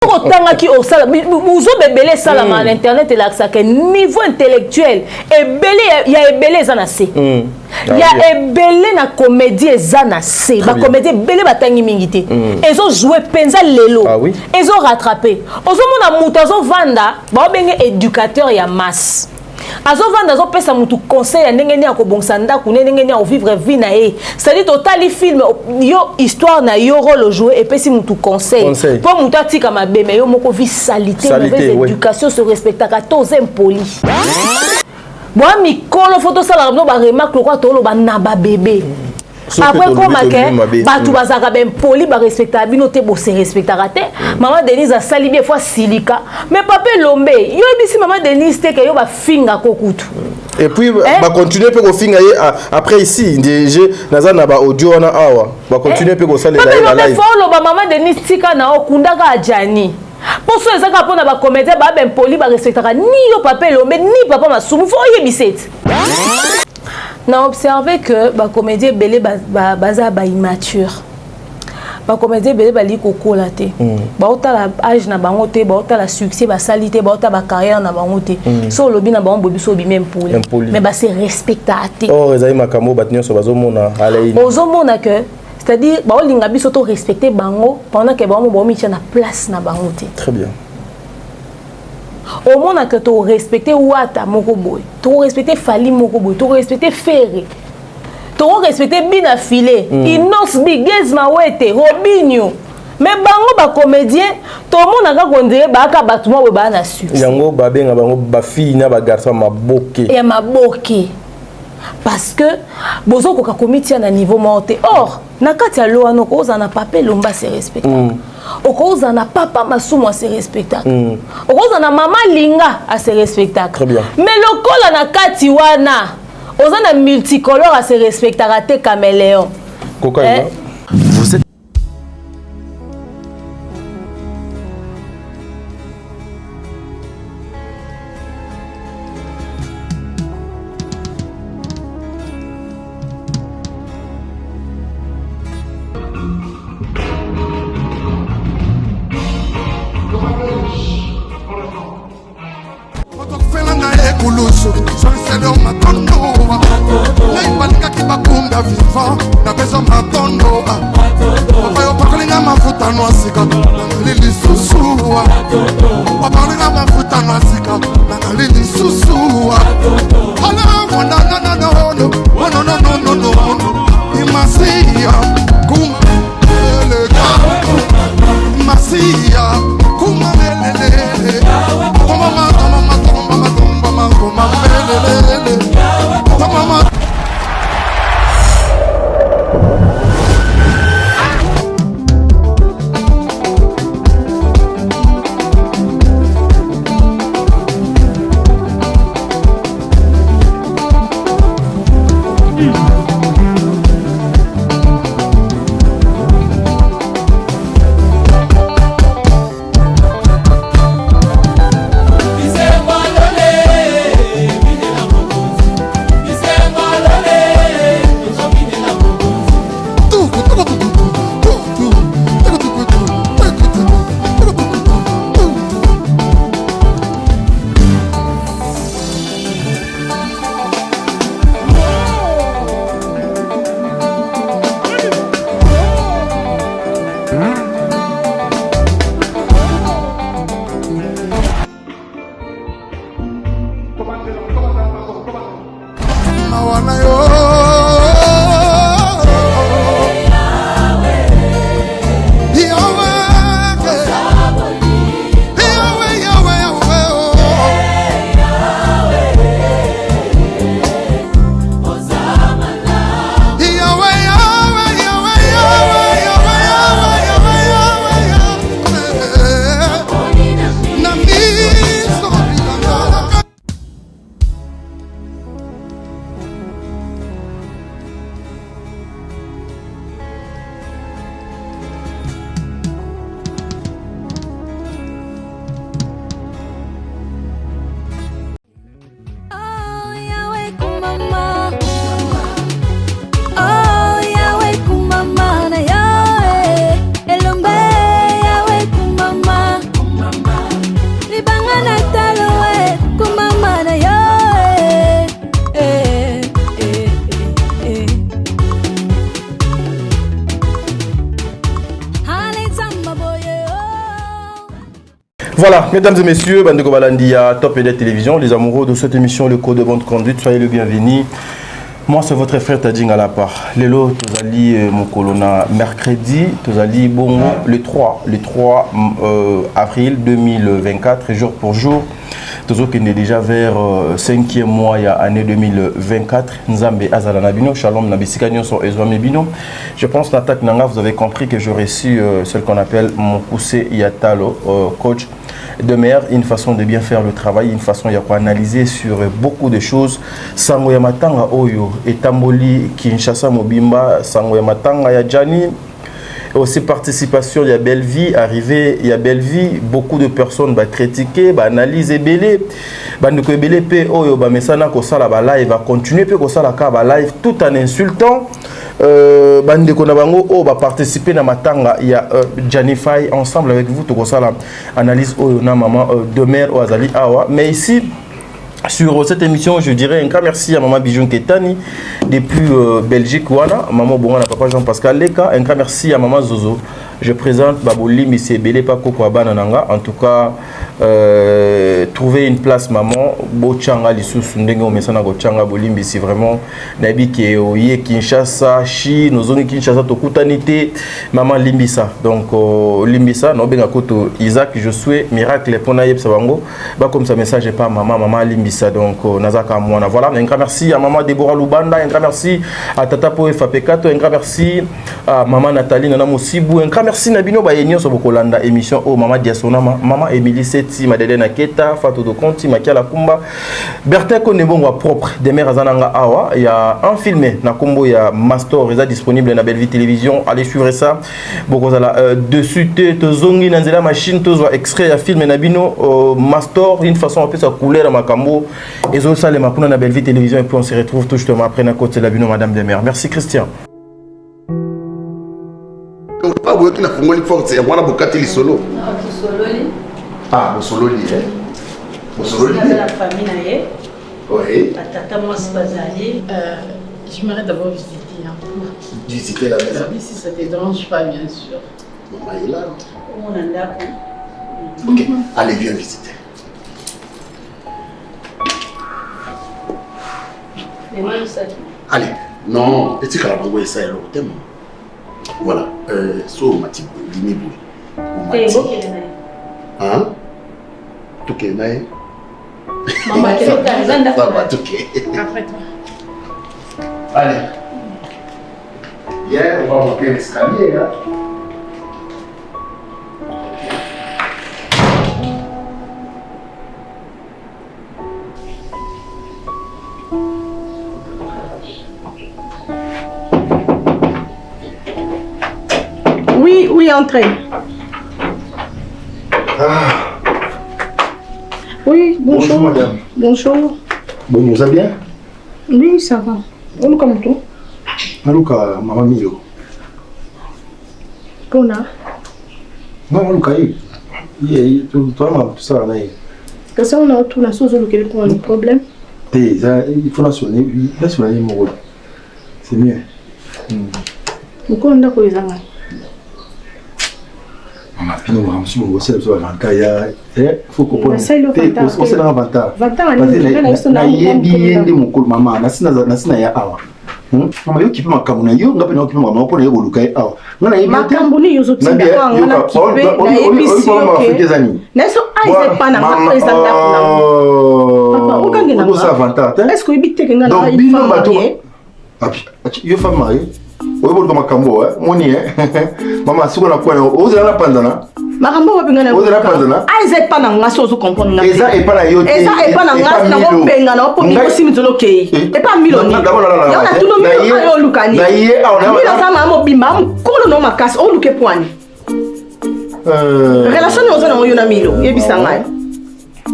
Autant qui au sala, vous bébélé sala à l'internet et là ça que niveau intellectuel et belé il y a belé zanasé. Il y a belé na comédie zanasé, ba comédie belé batangi mingité. Ils ont joué penza lelo. Ils ont rattrapé. Aux hommes na mutazo vanda, ba benga éducateur ya masse. Azo vanda zo pesa mutu conseil ya ndenge ni akobongsa ndaku ndenge ni vivre vie na ye. C'est-à-dire total film yo histoire na yo rôle jouer et pesi mutu conseil. Pour mutu atika mabeme yo moko vie salité mauvaise éducation se respectaka tous impoli. Moi mikolo photo sala ba remarque quoi tolo ba na ba bébé. Après comment que batu bazaka ben poli ba respecta bino te bo se respectaka te. Maman Denise a sali bien fois silika mais papa Lombe yo bisi maman Denise te que yo ba finga kokutu. Et puis ba continuer pe ko finga après ici déjà naza na ba audio na awa ba continuer pe ko sala live. Mais faut ba maman Denise tika na okundaka ajani. Pour ceux qui ont ba comédien ba ben poli ba respectaka ni yo papa Lombe ni papa Masumu faut yebisete. On a observé que les comédiens belé baza ba immature. Les comédiens belé bali koko la té. Ba ota la âge na bango té, ba ota la succès, ba salité, ba ota ba carrière na bango té. So lobi na bango bobi so bi même pour. Mais ba se respecta té. Oh, ezali makambo batnyo so bazomona alaini. Ozomona que c'est-à-dire ba olinga biso to respecter bango pendant que bango bo mi na place na bango té. Très bien. Au monde que tu respectes Ouata Mokoboy, tu respectes Fali Mokoboy, tu respectes Ferré, tu respectes Bina Filé, Inos Bigez Mawete, Robinho. Mais bango ba comédien, tout le monde a condamné ba batuma we ba na succès. Yango ba benga bango ba fille na ba garçon maboké. Et maboké. Parce que bozo ko ka comité na niveau monté. Or, na kati ya loano ko za na papa Lomba se respecte. Okoza na papa Masumu a se respectable. Okoza na maman Linga a se respectable. Très bien. Mais le col na kati wana, oza na multicolore a se respectable te caméléon. Cocaïne. Vous êtes Voilà, mesdames et messieurs, Bandeko Balandia, Top et Télévision, les amoureux de cette émission, le code de bonne conduite, soyez le bienvenu. Moi, c'est votre frère Tadjing à la part. Lélo, Tozali Mokolona, mercredi, Tozali Bongo, le 3 avril 2024, jour pour jour. Tozo qui est déjà vers 5e mois, il y a année 2024. Nzambe Azalana Bino, Shalom Nabisikanyo sur Ezwame Bino. Je pense, Natak Nanga, vous avez compris que j'ai reçu ce qu'on appelle mon poussé Yatalo, coach de mer, une façon de bien faire le travail, une façon de analyser sur beaucoup de choses. Sango Yamatanga Oyo, Etamboli, Kinshasa Mobimba, Sango Yamatanga Yadjani. Aussi participation, il y a belle vie, arrivé, il y a belle vie, beaucoup de personnes va critiquer, va analyser belé, va nous belé pe oyo ba mesana ko sala ba live va continuer pe ko sala ka ba live tout en insultant bande ko na bango o va participer na matanga il y a Janify ensemble avec vous to ko sala analyse oyo na maman de mère o azali awa mais ici sur cette émission, je dirais un grand merci à Maman Bijoun Ketani depuis Belgique, Wana, Maman Bongana, Papa Jean-Pascal Leka. Un grand merci à Maman Zozo. Je présente Baboli Missé Belé Pako Kwabananga. En tout cas, trouver une place, maman. Bochanga, Lissou Sundengo, Messana Gochanga, Bolimbi, c'est vraiment Nabi qui est au Kinshasa, Chi, nos zones Kinshasa, Tokutanite, Maman Limbisa. Donc, Limbisa, Nobenga Koto Isaac, je suis miracle pour Naïb Sabango. Comme ça, message n'est pas Maman Limbisa. Donc, Nazaka Mouana. Voilà, un grand merci à Maman Deborah Lubanda, un grand merci à Tata Poe Fapekato, un grand merci à Maman Nathalie Nana Mosibou, un grand merci Nabino Bayenio Sobokolanda, émission au Maman Diasonama, Maman Émilie Seti, Madeleine Aketa, Fatou de Conti, Makiala Kumba, Bertin Konebongo propre, Demer Azananga Awa, il y a un filmé, Nakombo, il y a Master, il est disponible dans Belle Vie Télévision, allez suivre ça. Bokozala, dessus, Tozongi, Nanzela Machine, Tozo extrait à film Nabino, Master, une façon un peu sa couleur à Makambo, et Zosa, les Makuna, dans Belle Vie Télévision, et puis on se retrouve tout justement après la côte de Nabino, Madame Demer. Merci Christian. Pas vous qui n'a pas de force, c'est moi la bocateli solo. Ah, vous solo lié. Vous solo lié. La famille naie. Oui. Tata moi c'est basali. J'aimerais d'abord visiter un peu. Visiter la maison. Si ça te dérange pas, bien sûr. Maman est là. On a d'accord. Ok, allez viens visiter. Mais moi je sais. Allez, non, petit calabango et ça est le thème. Voilà, so mati dîner boui. T'es beau qu'elle est. Hein? Tout qu'elle est. Maman qu'elle est. Ça va, tout qu'elle. Après toi. Allez. Viens, on va monter l'escalier, hein. Oui, entrez. Ah. Oui, bonjour. Bonjour, madame. Bonjour. Bon, vous allez bien? Oui, ça va. On est comme tout. Maluka, maman Milo. Pona. Non, Maluka, tout ça, là. Que ça, on a tout la chose auquel on a un problème. Il faut la sonner, la sonner, mon rôle. C'est mieux. Pourquoi on a quoi les amis? Maman, puis nous, on va se faire un cas. Il faut comprendre. C'est le Vanta. C'est un Vanta. Vanta, Mama yo kipe makambo na yo ngape na kipe makambo pona yo boluka awa ngana yebi makambo ni yo zotinda kwa ngana kipe na yebisi yoke neso aize pana ngako ezanda kuna papa ukange na ngana est-ce que ibiteke ngana donc bino bato api yo femme mariée oyo boluka makambo moni mama siko na kwa ozela na panzana makambo wapi ngana ozela panzana aize pana ngaso zo comprendre ngana eza epana yo te eza epana ngana na openga na opo miko simizolo kei epa milo ni yo na tuno milo ayo lukani na ye aona milo sama mobimba mkolo no makasi o luke poani relation ni ozana yo na milo yebisa ngai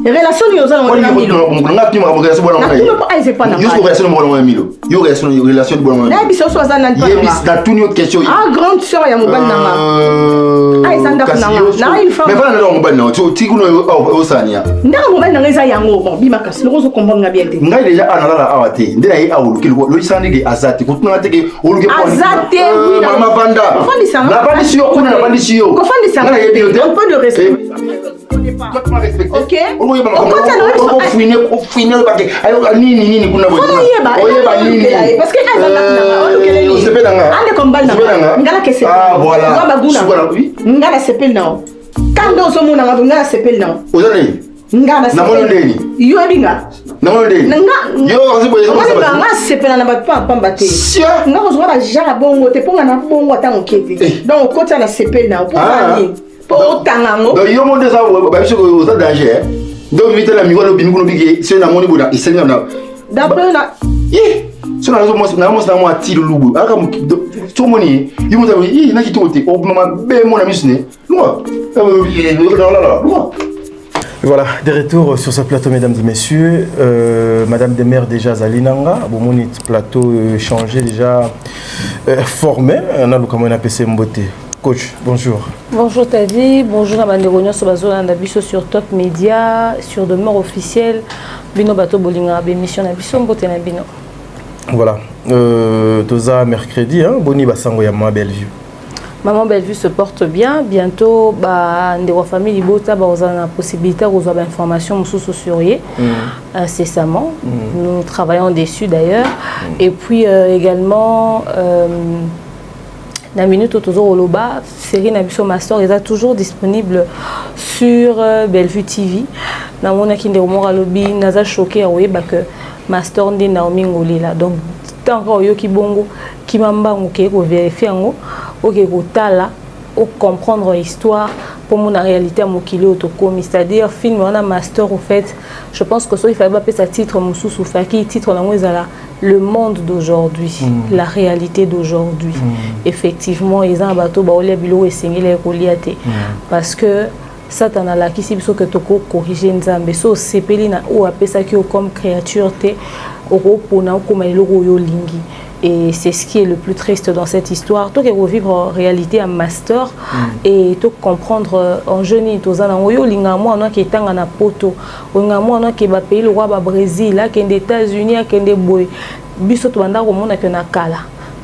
relation ni ozana yo na milo nga pima ko relation bona ngai na tuno aize pana juste relation bona milo yo relation bona na biso so azana ntana yebis da tunyo question ah grande sœur ya mobali na nga aiza ndako na nga na une femme mais voilà na mobali na tu kuno o sania ndako mobali na nga eza yango bon bima kasi loko zo comprendre nga bien te ngai déjà analala awate ndena ye awuluki lo isandi ke azati kutuna te ke oluke kwa azati oui mama banda fondisa na bandisi yo kuna na bandisi yo ko fondisa na yebi yo un peu de respect pas. Toi, tu m'as respecté. Ok. On finit parce que nini kuna boy. Parce que ah voilà. Ngala sepel na. Quand on se mona ngala sepel na. Ozane. Ngala sepel. Yo ebinga. Yo sepel na ba pamba te. Nga zo ba jara bongo te ponga na bongo atango kete. Donc kota na sepel na pour aller. Pour tangango. Donc yo monde ça ba biso ko ça danger. Donc vite la miwa lo bimi ko bigi c'est na moni boda isenga na. D'après na so na mo na ti lugu aka mo to moni yo mo ta na ki to te o mama be mo na misne. Non. Voilà, de retour sur ce plateau, mesdames et messieurs. Madame Demer déjà Zalinanga, bon mon plateau changé déjà formé. On a le comment on appelle ça Mbote. Coach, bonjour. Bonjour Tadi, bonjour à Manderognon sur Bazola Ndabiso sur Top Média, sur Demeure Officielle, Bino Bato Bolinga, émission Nabiso Mbote Nabino. Voilà, Toza mercredi, hein, Boni Basango Yama Bellevue. Maman Bellevue se porte bien. Bientôt, Ndero Famille Libota, on a la possibilité de recevoir l'information sur eux incessamment. Nous travaillons dessus d'ailleurs. Et puis également, la minute autour de Oloba, série Nabiso Master est toujours disponible sur Bellevue TV. Dans mon akinde Omora Lobby, Naza choqué à que Master ndi Naomi Ngolila. Donc, tant que qui bongo, qui m'a vérifier en haut. Ok, là, comprendre l'histoire pour mon réalité à mon kilo autocomi, c'est-à-dire film on a master au fait. Je pense que ça il fallait pas appeler ça titre Moussou Soufaki titre le monde d'aujourd'hui, la réalité d'aujourd'hui. Effectivement, ils ont un bateau baolia bilo et singile koliate parce que ça t'en a là qui si que toko corriger nzambe so sepeli na ou appeler ça comme créature te oro pona comme logo yo lingi. Et c'est ce qui est le plus triste dans cette histoire. Toi qui revivre en réalité un master et toi comprendre en jeune tozana oyo linga moi on qui tanga na poto linga moi on qui ba pays le roi ba Brésil là qui des États-Unis qui des boy biso to banda ko mona que na kala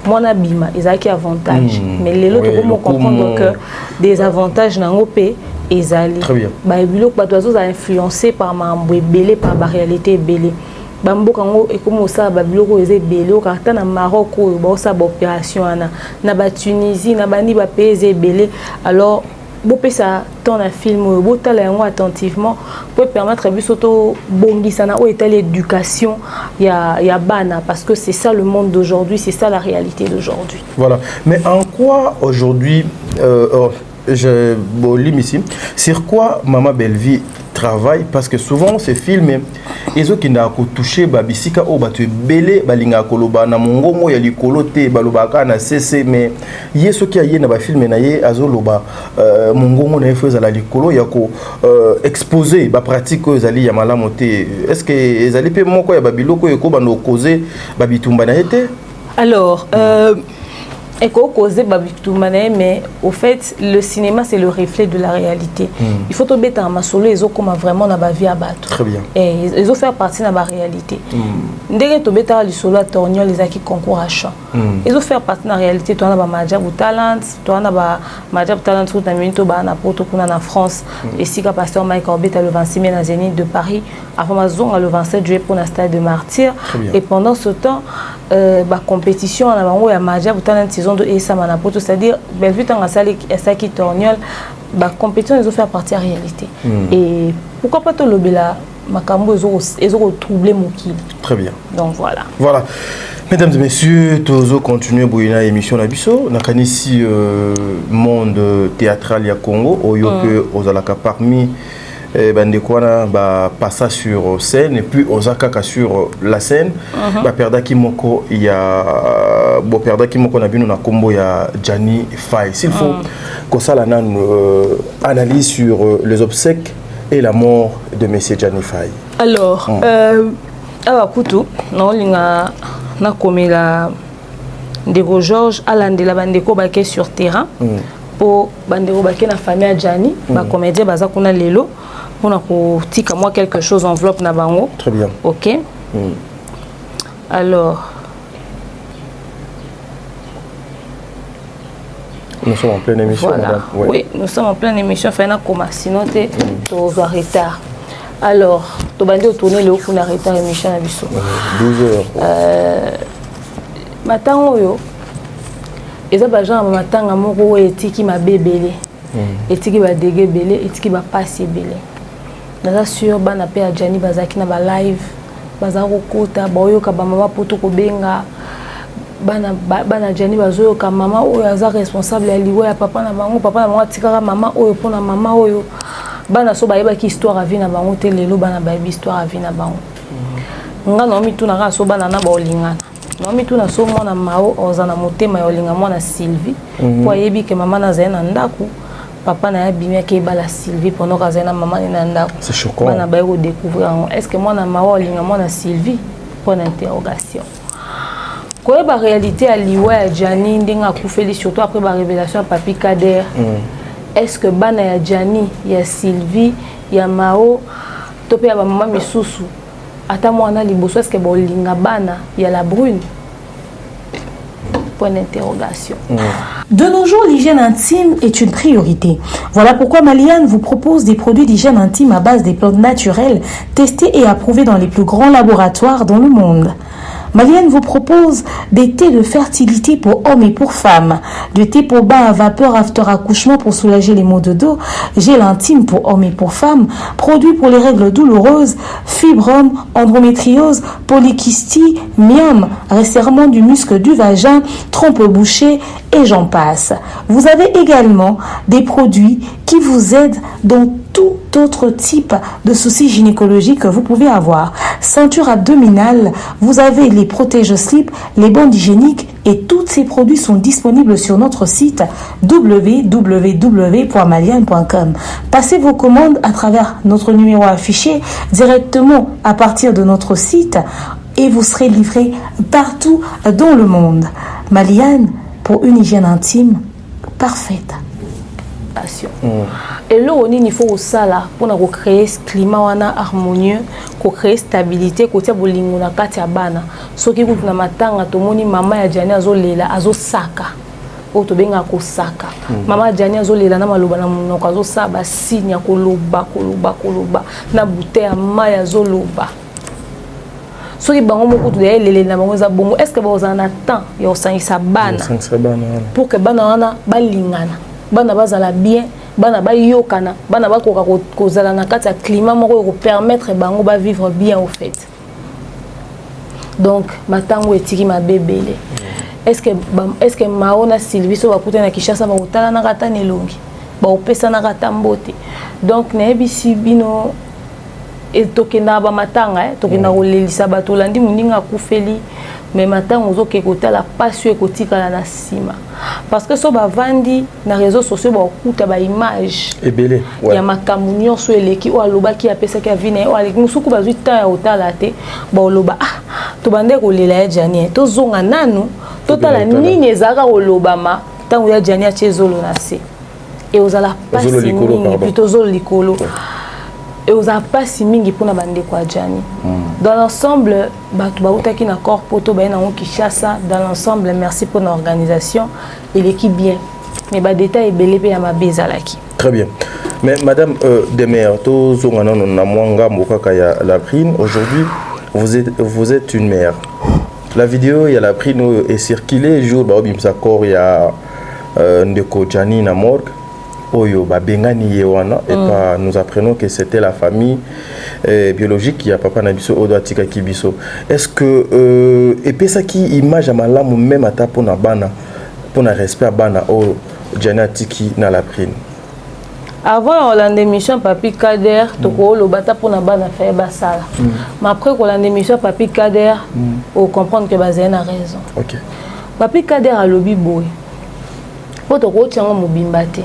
mona bima ezaki avantage mais les autres comment comprendre que des avantages na ngopé ezali ba biloko ba tozo influencé par mambo belé par la réalité belé. Bamboka ngo ekomo sa ba biloko eze belé okata na Maroc o ba sa ba opération na ba Tunisie na bani ba pays belé alors bo pesa ton un film bo tala yango attentivement pour permettre bisoto bongisa na o état l'éducation ya bana parce que c'est ça le monde d'aujourd'hui, c'est ça la réalité d'aujourd'hui. Voilà, mais en quoi aujourd'hui je lis ici sur quoi Maman Bellevue travaille parce que souvent ces films ils ont qui n'a touché babisika o batu belé balinga koloba na mongongo ya likolo te balobaka na cc mais yeso ki aye na ba film na ye azoloba mongongo na efo za la likolo ya ko exposer ba pratique ko ezali ya malamu te est-ce que ezali pe moko ya babiloko ko bando causer babitumba na été alors et causer babitumane mais au fait le cinéma c'est le reflet de la réalité. Il faut tomber dans ma solo ils ont comme vraiment na ba vie à battre. Très bien. Et ils ont faire partie de la réalité. Ndenge tomber dans le solo à Torniol les qui concours à chant. Ils ont faire partie de la réalité toi na ba Majab talent, toi na ba Majab talent tout na minute ba na poto kuna na France et si ka pasteur Mike Orbet le 26 mai na Zénith de Paris, avant Mazon le 27 juillet pour la stade de Martyrs et pendant ce temps ba compétition na bango ya Majab talent saison de Essa Manapoto, c'est-à-dire Bellevue dans la salle qui Torniol, la compétition ils ont fait partie de la réalité. Et pourquoi pas te lobela makambo ils ont troublé mon kill. Très bien. Donc voilà. Voilà. Mesdames et messieurs, tozo continuer boyina émission na biso na kanisi monde théâtral ya Congo oyo que ozalaka parmi bandekwana ba passa sur scène et puis ozakaka sur la scène ba perdaki moko ya bo perdaki moko na bino na kombo ya Gianni Faye s'il faut que ça la analyse sur les obsèques et la mort de monsieur Gianni Faye. Alors awa kutu non linga na komela ndeko Georges alandela bandeko baké sur terrain pour bandeko baké na famille Gianni ba comédien baza kuna lelo on a tika moi quelque chose enveloppe na bango. Très bien. OK. Alors Nous sommes en pleine émission, voilà. madame. Ouais. Oui, nous sommes en pleine émission. Sinon, tu vas retard. Alors, tu vas tourner le coup de retard émission à Bissot. 12 heures. Matin, et ça va genre matin à mon gros étiki ma bébé. Étiki va déguer belé, étiki va passer belé. Dans sûr, ban appel à Gianni Bazaki na ba live. Bazaro kota, boyo ka ba mama poto ko benga. Bana Gianni bazoyo ka mama oyo aza responsable ya liwe ya papa na bango atikaka mama oyo pona mama oyo. Bana so bayeba ki histoire a vie na bango te lelo bana bayebi histoire a vie na bango. Nga no mi tuna ka so bana na ba olingana. No mi tuna so mwana mao ozana motema ya olinga mwana Sylvie. Kwa yebi ke mama na zaina ndaku. Papa na bimia ke bala Sylvie pendant que zaina maman na ndaku. C'est choquant. Bana ba yo découvrir est-ce que mwana mao olinga mwana Sylvie pour l'interrogation. Quoi la réalité à liwa ya Gianni ndinga kufeli surtout après la révélation à Papi Kader. Est-ce que bana ya Gianni, ya Sylvie, ya Mao, topé ya maman misusu, ata mwana liboso est-ce que bolinga bana ya la brune? Point d'interrogation. De nos jours, l'hygiène intime est une priorité. Voilà pourquoi Maliane vous propose des produits d'hygiène intime à base des plantes naturelles testés et approuvés dans les plus grands laboratoires dans le monde. Maliane vous propose des thés de fertilité pour hommes et pour femmes, du thé pour bain à vapeur after accouchement pour soulager les maux de dos, gel intime pour hommes et pour femmes, produits pour les règles douloureuses, fibrome, endométriose, polykystie, myome, resserrement du muscle du vagin, trompe bouchée et j'en passe. Vous avez également des produits qui vous aident dans tout autre type de soucis gynécologiques que vous pouvez avoir. Ceinture abdominale, vous avez les protège-slip, les bandes hygiéniques et tous ces produits sont disponibles sur notre site www.maliane.com. Passez vos commandes à travers notre numéro affiché directement à partir de notre site et vous serez livré partout dans le monde. Maliane, pour une hygiène intime parfaite. Et là, il faut aussi pour créer ce climat harmonieux, pour créer stabilité, pour que les gens soient bana. Ce qui est na matanga, tout le monde maman ya Gianni azolela azosaka. O to benga ko saka. Maman Gianni azolela na maloba na munoko azosaba signe koloba na bouteille ya mai azoloba. Ce qui est bon pour les na bango za bongo. Est-ce que vous en attend ya osangisa bana? Pour que bana wana balingana. Bana bazala bien, bana ba yokana, bana ba koka kozala na kati ya climat moko ko permettre bango ba vivre bien au fait. Donc matango etiki ma bébélé. Est-ce que Maona Sylvie so bakuta na Kishasa ba utala na kata nelongi. Ba opesa na kata mbote. Donc na ebisi bino etokena ba matanga tokena kolelisa bato landi muninga kufeli mais matin ozo ke kotala passion ekotika na sima. Parce que so ba vandi na réseaux sociaux ba okuta ba image ebele ya makambo nyonso eleki o aloba ki apesa ki avine o aleki musuku bazwi temps ya otala te ba oloba to bande kolela ya Gianni to zonga nanu totala nini ezaka olobama tango ya Gianni a chezolo na se et ozala pasi mingi plutôt zolo likolo et aux apasi mingi pour na bande kwa Gianni. Dans l'ensemble batu bautaki na corps poto ba na Kishasa. Dans l'ensemble merci pour l'organisation et l'équipe bien. Mais ba détail ebele pe ya mabezalaki. Très bien. Mais madame Demer to zongana na mwanga mbokaka ya la prime aujourd'hui vous êtes une mère. La vidéo il y a la prime est circulée jour ba obimsa corps ya ndeko Gianni na morgue. Oyo babengani yewana et pas nous apprenons que c'était la famille biologique qui a papa nabiso odo atika kibiso. Est-ce que et puis ça qui image à malamu même ata pona bana pona respect bana o Gianni atiki na la prime. Avant l'émission Papi Kader toko lo bata pona bana faire basala. Mais après ko l'émission Papi Kader on comprendre que bazena a raison. OK. Papi Kader a lobby boy. Poto ko tiango mobimbate.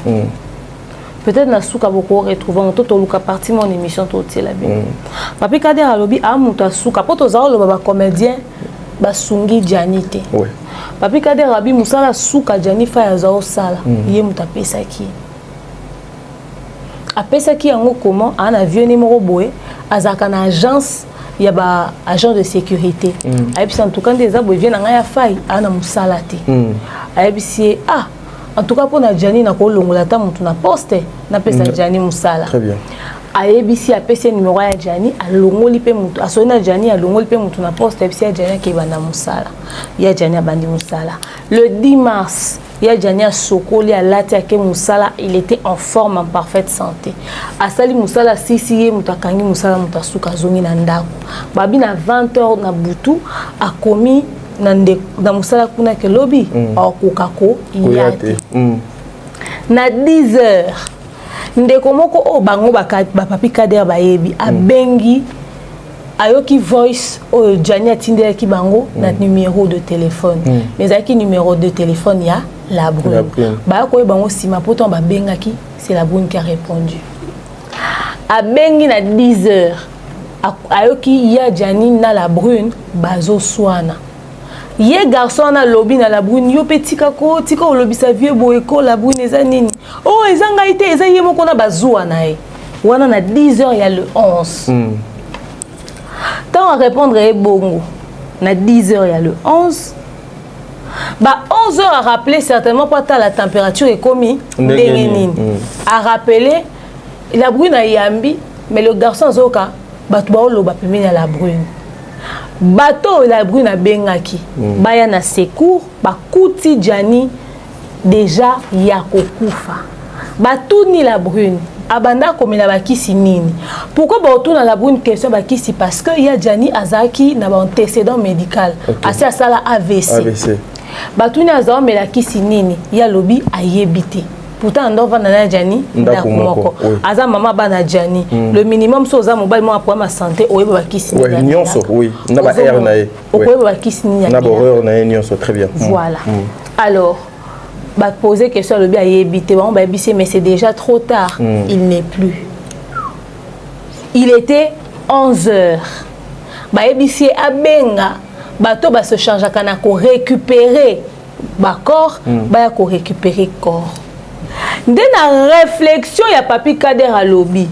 Peut-être na souka beaucoup retrouver en tout luka partie mon émission tout la bien. Papi Kader a lobby a muta souka poto za lo baba comédien ba sungi Gianni te. Ouais. Papi Kader abi musala souka Gianni fa ya za osala ye muta pesa ki. A pesa ki yango comment en avion numéro boy azaka na agence ya ba agent de sécurité. A ebisi en tout cas des abo viennent na ya faille ana musala te. A ebisi en tout cas pour na Jani na ko longola ta mutu na poste na pesa Jani musala. Très bien. ayebisi apesi numéro ya Jani alongoli pe mutu asona Jani alongoli pe mutu na poste ebisi ya Jani ke banda musala ya Jani abandi musala le 10 mars ya Jani asokoli alati ake musala il était en forme en parfaite santé asali musala sisi ye mutu akangi musala mutu asuka zongi na ndako babi na 20h na butu akomi na musala kuna ke lobi akokako yate na 10h ndeko moko o bango bapapi kader bayebi abengi ayoki voice o Jani atindela ki bango na numéro de téléphone mais aki numéro de téléphone ya la brune ba ko bango sima poto ba bengaki c'est la brune qui a répondu abengi na 10h ayoki ya Jani na la brune bazo swana ye garçon na lobby na la brune yo petika ko tika o lobby sa vieux boyeko la brune eza nini oh ezanga ite eza ye moko na bazua na ye wana na 10h ya le 11 tant à répondre e bongo na 10h ya le 11 ba 11h à rappeler certainement pas la température est commis ndengenini à rappeler la brune a yambi mais le garçon zoka batu ba oloba pemeni ya la brune bateau la brune a bengaki baya na secours bakuti Jani déjà ya kokufa batuni la brune abanda komela bakisi nini pourquoi baotuna la brune question bakisi parce que ya Jani azaki na ba antécédent médical asi asala AVC batuni azawa mela kisi nini ya lobi ayebite pourtant ndova na Jani ndakumoko aza mama bana Jani le minimum so za mobile mo pour ma santé oyeba bakisi nini nyonso oui na ba R na e oyeba bakisi nini na ba erreur na e nyonso très bien voilà alors bah poser question le bien ayebite bon bah bissé mais c'est déjà trop tard il n'est plus il était 11h bah bissé abenga bato ba se changer kana ko récupérer ba corps ba ko récupérer corps dès la réflexion ya papi kader à lobby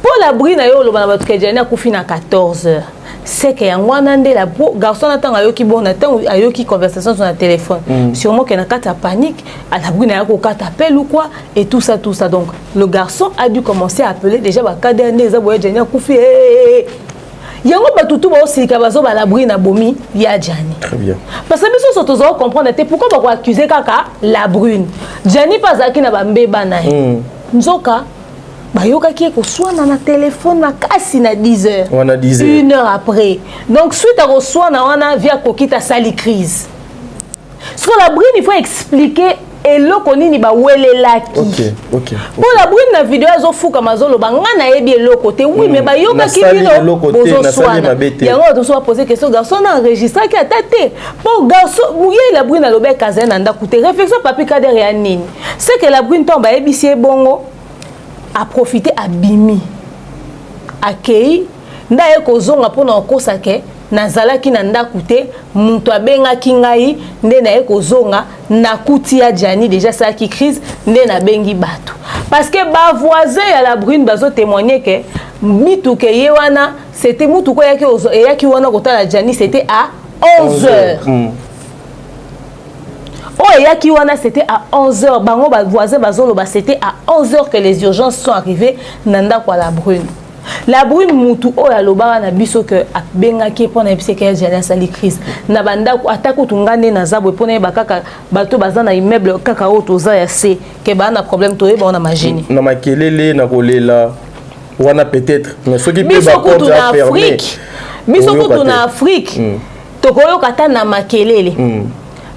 pour la brune yo lo bana bato ke Jani akufi na 14h c'est que yangwana nde la garçon attend ayoki bon attend ayoki conversation sur le téléphone sûrement qu'il y a une panique à la brune ayako kata appel ou quoi et tout ça donc le garçon a dû commencer à appeler déjà ba kader nde za boye Jani akufi yango batutu ba osika bazo ba la brune abomi ya Jani très bien parce que biso so tozo comprendre pourquoi ba ko accuser kaka la brune Jani pazaki na ba mbeba na nzoka bayoka qui est koswana na téléphone na kasi na 10h on a 10h une heure après donc suite à koswana wana via kokita sali crise sur la brune il faut expliquer eloko nini ba welelaki OK pour la brune na vidéo azo fuka mazolo banga na yebi eloko te oui mais bayoka ki bino bozo swana yango to so poser question garçon na enregistré ki atate pour garçon mouye la brune na lobe kazana nda coûter réflexion papi kader ya nini c'est que la brune tomba yebi bongo a profité à bimi akei ndaye kozonga pona okosa ke nazalaki na ndaku te mutu abengaki ngai nde naye kozonga nakuti ya Jani déjà ça qui crise nde na bengi bato parce que ba voisin ya la brune bazo témoigner que mitu ke yewana c'était mutu ko yaki wana kotala Jani c'était à 11h oh et yaki wana c'était à 11h bango ba voisin bazolo ba c'était à 11h que les urgences sont arrivées nanda kwa la brune mutu o ya loba na biso que abengaki pona epse ke Jani sali crise na banda atako tungane na zabwe pona ba kaka bato bazana immeuble kaka o toza ya se ke ba na problème to ba na magini na makelele na kolela wana peut-être mais ce qui peut ba porte à fermer biso ko na Afrique to koyo kata na makelele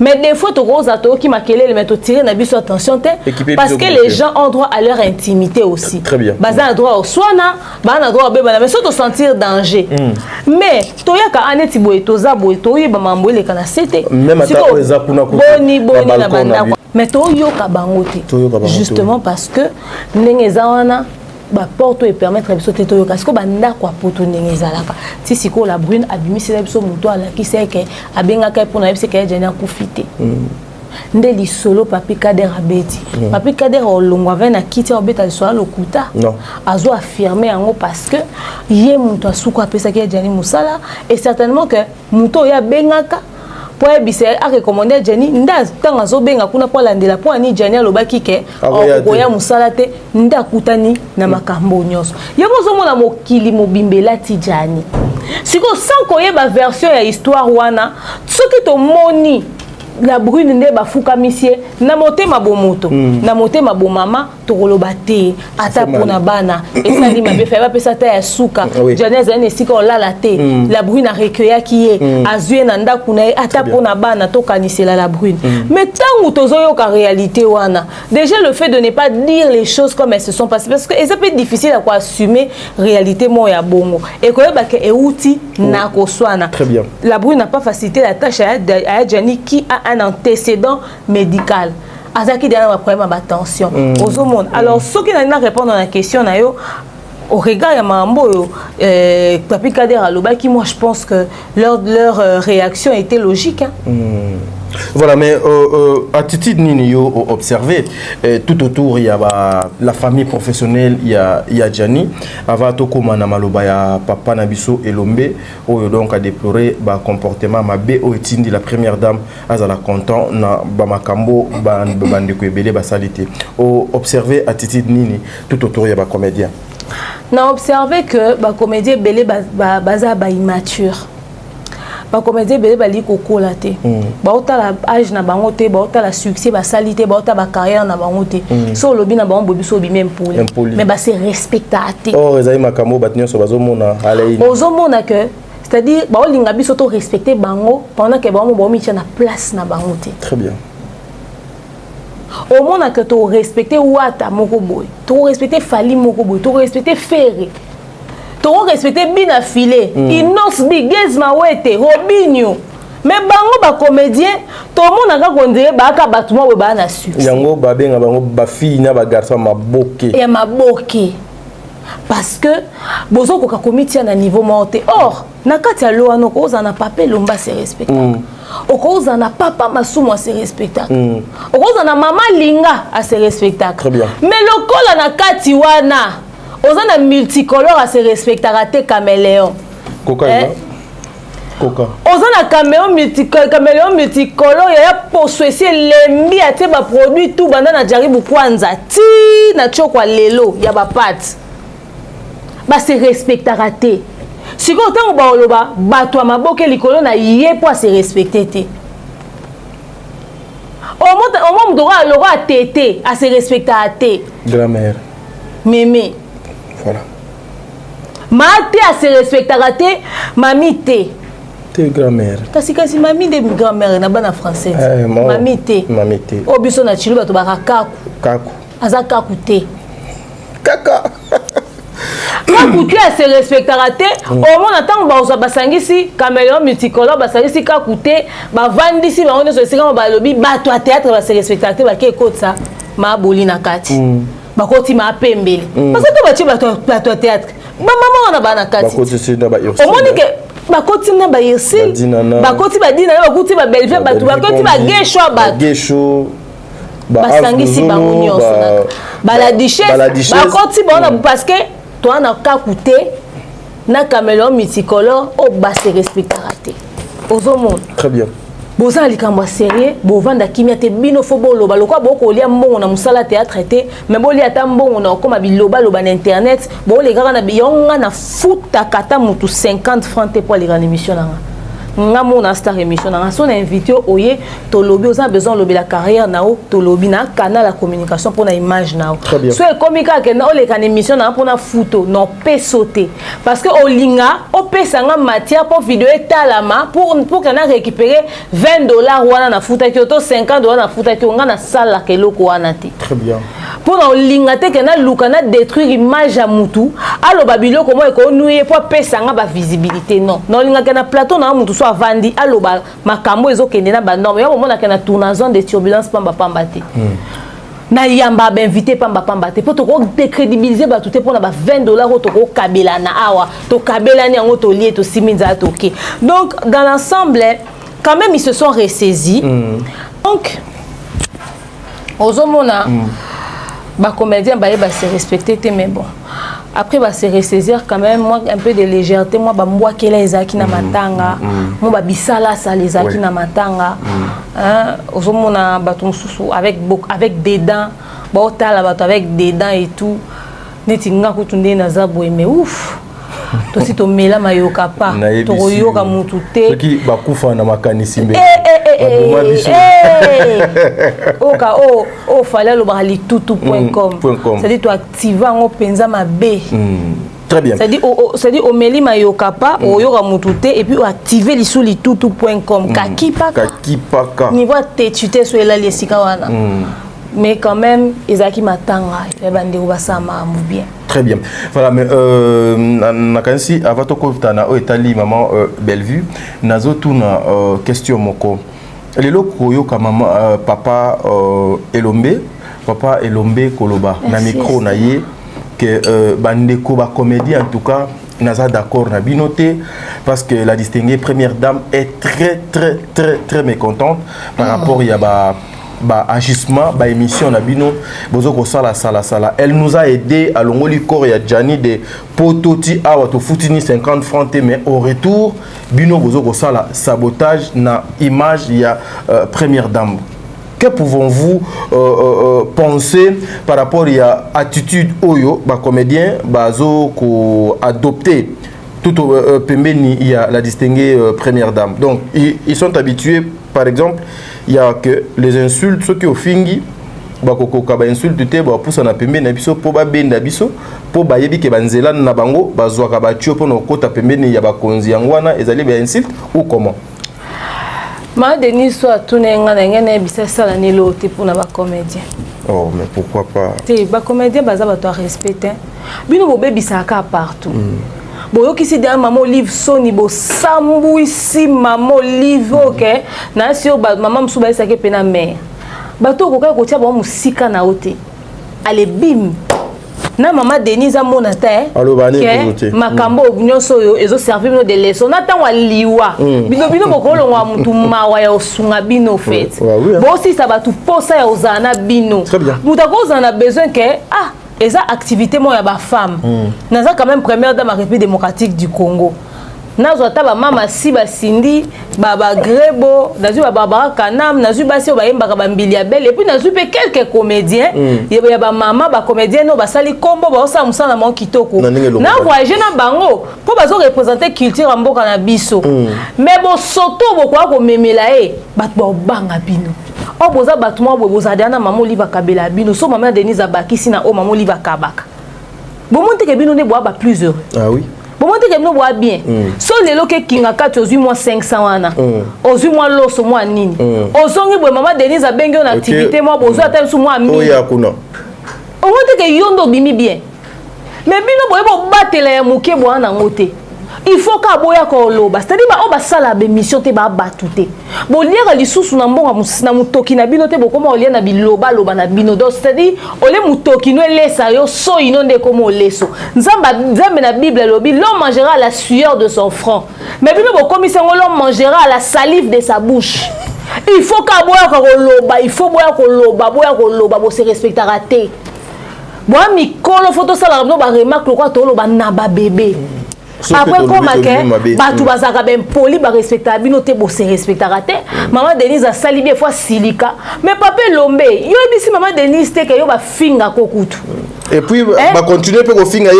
mais des fois tu roses à toi qui makelele mais tu tirer na biso attention parce que les gens ont droit à leur intimité aussi très bien baza a droit au soina ba droit beba mais surtout sentir danger mais to yaka aneti boy to za boy to yeba mambo ile kana sete même ata eza kuna ko boni na banda mais to yoka bangote justement parce que ndenge za wana ba porte et permettre biso te toyoka siko banda kwa poto ndenge ezalaka ti siko la brune abimisela biso muto ala ki seke abengaka pona biso ke Jani akufite nde lisolo papi kader abeti papi kader olongwa vena kiti obeta lisolo lokuta azo affirmer yango parce que ye muto asuko apesa ke Jani musala et certainement que muto ya bengaka po ebise a recommander Jenny nda tanga zo benga kuna po landela po ani Jenny alobaki ke okoya musala te nda kutani na makambo nyonso yebo zo mona mokili mobimbela ti Jenny siko sans koyeba version ya histoire wana soki to moni la brune nde bafuka misie na motema bomoto na motema bomama tokoloba te ata pona bana esali mabe fa pesa ta ya suka Janeza ne sika olala te la brune a recueilli qui est azue na ndaku na ata pona bana tokanisela la brune mais tangu tozoyo ka réalité wana déjà le fait de ne pas dire les choses comme elles se sont passées parce que c'est un peu difficile à quoi assumer réalité mo ya bongo et koyeba ke euti na koswana très bien la brune n'a pas facilité la tâche à Jenny qui a un antécédent médical. Azaki derrière un problème d'attention aux hommes. Alors, ceux qui n'ont répondre à la question, au regard de Mambo, Papi Kader Aloba, qui moi je pense que leur réaction était logique. Voilà, mais attitude Nini observé tout autour il y a la famille professionnelle il y a Gianni avant tout comme na maloba ya papa Nabiso Elombe donc a déploré comportement mabé au etindi la première dame azala content na ba makambo bande ko ebele ba salité observé attitude Nini tout autour il y a ba comédien na observé que ba comédien belé baza ba immature ba comédien belé bali kokola te ba otala âge na bango te ba otala succès ba salité ba otala ba carrière na bango te so lobi na bango bobi so bi même pour mais ba se respecter oh ezali makambo batnyo so bazomona alei ozomona que c'est-à-dire ba olinga biso to respecter bango pendant que bango bo mitia na place na bango te très bien au monde que tu respecter Ouata moko boy tu respecter Fali moko boy tu respecter Ferré tu respecter Bina Filé Inos Bigez Mawete Robinho mais bango ba comédien tout le monde a condé ba ka batuma we ba na succès yango ba benga bango ba fille na ba garçon maboke et maboke parce que bozo ko ka comité na niveau monté or na kati ya loano ko za na papel lomba se respecter okoza na papa masumo se respectable okoza na mama linga a se respectable très bien mais lokola na kati wana oza na multicolore a se respectara te caméléon coca coca oza na caméléon multicolore ya poswesi lembi ate ba produit tout banda na jaribu kwanza ti na chokwa lelo ya ba pâte ba se respectara te si ko tango ba oloba bato ya maboke likolo na ye po se respecter te au moment do ra loro a tété a se respecter a te grand-mère mémé voilà mate a se respecter a te mami te te grand-mère kasi mami de grand-mère na bana française mami te o biso na chilu bato ba kaku aza kaku te kaka Kakuti a se respectera te au moins attend ba basangisi caméléon multicolore basangisi kakuté ba vandisi ba onde so sika ba lobi ba to théâtre ba se respectera te ba ke kotsa ma boli na kati ba koti ma pembele parce que ba ti ba to théâtre ba mama wana ba na kati ba koti se na ba au moins que ba koti na ba irsi ba koti ba dina ba koti ba belge ba to ba koti ba gesho basangisi ba nyonso ba la duchesse ba koti ba na parce que toi na kakuté na caméléon multicolore o ba se respectera te ozo monde très bien boza likambo sérieux bovanda kimia te bino fo boloba lokwa boko lia mbongo na musala théâtre te mais bolia ta mbongo na koma biloba loba na internet bo le kaka na biyonga na futa kata mutu 50 francs te pour les grandes émissions na nga mona star émission na son invité oye to lobby oza besoin lobby la carrière nao to lobby na canal la communication pour na image nao so e komika ke na ole kan émission na pour na photo non pe sauter parce que olinga o pesa nga matière pour vidéo etalama pour que na récupérer $20 wana na futa ki to $50 na futa ki nga na sala ke loko wana te très bien pour na olinga te ke na luka na détruire image ya mutu alo babilo comment e ko nuye pour pesa nga ba visibilité non olinga ke na plateau na mutu so avandi aloba makambo ezokende na ba norme yo mona ke na tournation de turbulence pamba te na yamba ba invité pamba te pour to ko décrédibiliser ba tout pour na ba $20 to ko kabela na awa to kabela ni yango to lié to siminza to ok donc dans l'ensemble quand même ils se sont ressaisis donc ozomona ba comédien ba se respecter mais bon après va se ressaisir quand même moi un peu de légèreté moi ba mboa kela ezaki na matanga moi ba bisala ça les aki na matanga hein ozomona bato mususu avec des dents ba otala bato avec des dents et tout neti nga kutunde na zabwe mais ouf to si to mela mayoka pa to yoka mutu te soki bakufa na makanisi mbe oka o fallait le bali tutu.com c'est-à-dire to activer ngo penza mabe. Très bien. C'est-à-dire au meli mayoka pa o yoka mutu te et puis o activer li sous li tutu.com kakipaka niveau te so ela lesika wana. Mais quand même ezaki matanga et bande ko basama bien. Très bien. Voilà, mais nakansi avato kotana o etali maman Bellevue nazo tuna question moko. Lelo koyoka maman papa Elombe Koloba na micro na ye que bandeko ba comédie en tout cas naza d'accord na binoté parce que la distinguée première dame est très mécontente par rapport à agissement émission na bino bozoko sala elle nous a aidé à longoli corps ya Gianni de pototi awa to futini 50 francs mais au retour bino bozoko sala sabotage na image ya première dame. Que pouvons-vous penser par rapport à attitude oyo ba comédien bazo ko adopter tout au pembeni il y a la distinguée première dame. Donc ils sont habitués par exemple il y a que les insultes ceux qui au fingi bakoko ka ba insulte te ba poussa na pembeni na biso po ba benda biso po ba yebi ke banzela na bango bazwa ka ba tio po na kota pembeni ya ba konzi yangwana ezali ba insulte ou comment? Ma Denis soit tout nenga ngene bisa sala ni lote pour na ba comédien. Oh mais pourquoi pas? Te ba comédien baza ba to respecter. Bino bo bebisa ka partout. Boyoki si derrière maman Olive Sony bo sambu ici maman Olive OK na si maman msuba isa ke pena mère. Bato ko ka ko tia ba musika na ote. Ale bim. Na maman Denise a monata makambo nyonso yo ezo servir no de leçon na tanwa liwa bino bokolo ngwa mutu mawa ya osunga bino fait bo si ça ba tu posa ya ozana bino mutako ozana besoin que eza activité mo ya ba femme naza quand même première dame de la République démocratique du Congo nazo taba mama si basindi baba grebo nazu baba kanam nazu basi ba yemba ba mbili ya belle et puis nazu pe quelques comédiens ya ba mama ba comédiens no basali kombo ba osa musana mo kitoko na voyager na bango po bazo représenter culture mboka na biso mais bo soto bo kwa ko memela bat bo banga bino o boza batuma bo boza dana mama Oliva Kabela bino so mama Denise Abakisi na o mama Oliva Kabaka bo monte ke bino ne bo ba plus heureux. Ah oui. Bon, moi, je vois bien. So, les lots qui ont 4 mois 500 ans, aux mois l'os, au mois nini. Aux ongles, maman Denise a bien une activité, moi, besoin d'attendre sous moi. Oh, ya kuna. Au moins, que yondo bimi bien. Mais bino, boye, battre la mouké, boye, en moté. Il faut qu'à boya ko loba. C'est-à-dire, on va sala bémission, te ba batouté. Bon, lire les sous na mbonga na mutoki na bino te bo comment on lia na biloba loba na bino. Donc, c'est-à-dire, on les mutoki no lesa yo so inonde comme on leso. Nzamba na Bible lobi, l'homme mangera à la sueur de son front. Mais bino bo comme l'homme mangera à la salive de sa bouche. Il faut qu'à boya ko loba, il faut boya ko loba, bo se respectera te. Boya mi kolo photo sala no ba remarque lo kwa to loba na ba bébé. Après comme que batu bazaka ben poli ba respecta bino te bo se respectera te maman Denise a sali bien fois silika mais papa Lombe yo bisi maman Denise te que yo ba finga kokutu et puis ba continuer pe ko finga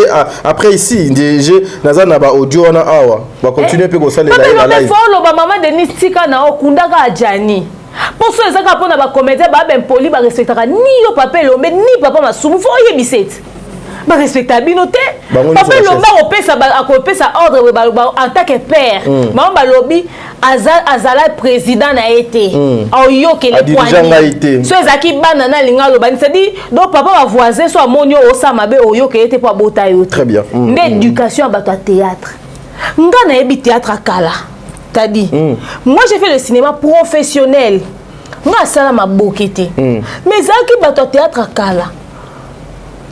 après ici je nazana ba audio na awa ba continuer pe ko sala la live papa ba maman Denise tika na okundaka ajani pour ceux ezaka pona ba comédien ba ben poli ba respectera ni yo papa Lombe ni papa Masumu fo yebisete ba respectabilité papa Lomba opesa ordre en tant que père maman balobi azala président na été oyoke le poignet so ezaki bana na linga loba c'est-à-dire donc papa va voisin so amonio osama be oyoke été pour abota yo très bien l'éducation ba théâtre nga na ebi théâtre kala t'as dit moi j'ai fait le cinéma professionnel moi sala mabokete mais zaki ba théâtre kala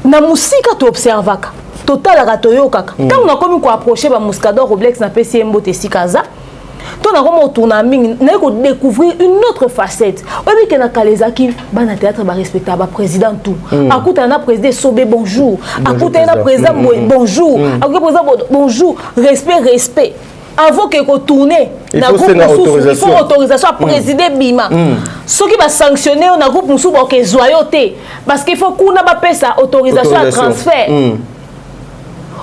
na musika to observaka total la toyo kaka tant on a comme ko approcher ba Muscador Roblex na PCM bote sikaza Toi, on a tourné, on a découvrir une autre facette. Oui, que na Kalezaki, bana théâtre ba respectable, président tout. Akoute un président Sobé bonjour. Akoute un président bonjour. Akoute président bonjour. Respect. Avant que vous tournez, il faut autorisation à présider Bima. Ce qui va sanctionner, on a groupe Moussou pour que joyauté. Parce qu'il faut qu'on ait pas autorisation à transfert.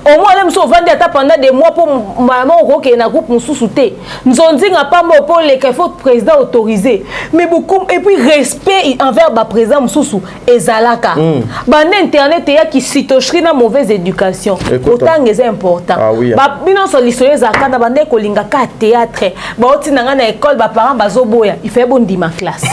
Au moins, même si on vend pendant des mois pour maman au groupe Moussou souté. Nous avons dit pas pour les qu'il faut président autorisé. Mais beaucoup et puis respect envers le président Moussou et Zalaka. Internet qui citocherie na mauvaise éducation. Autant c'est important. Ba bino solutionner Zalaka na bande ko linga ka théâtre. Ba oti na na école ba parents bazoboya. Il fait bon ma classe.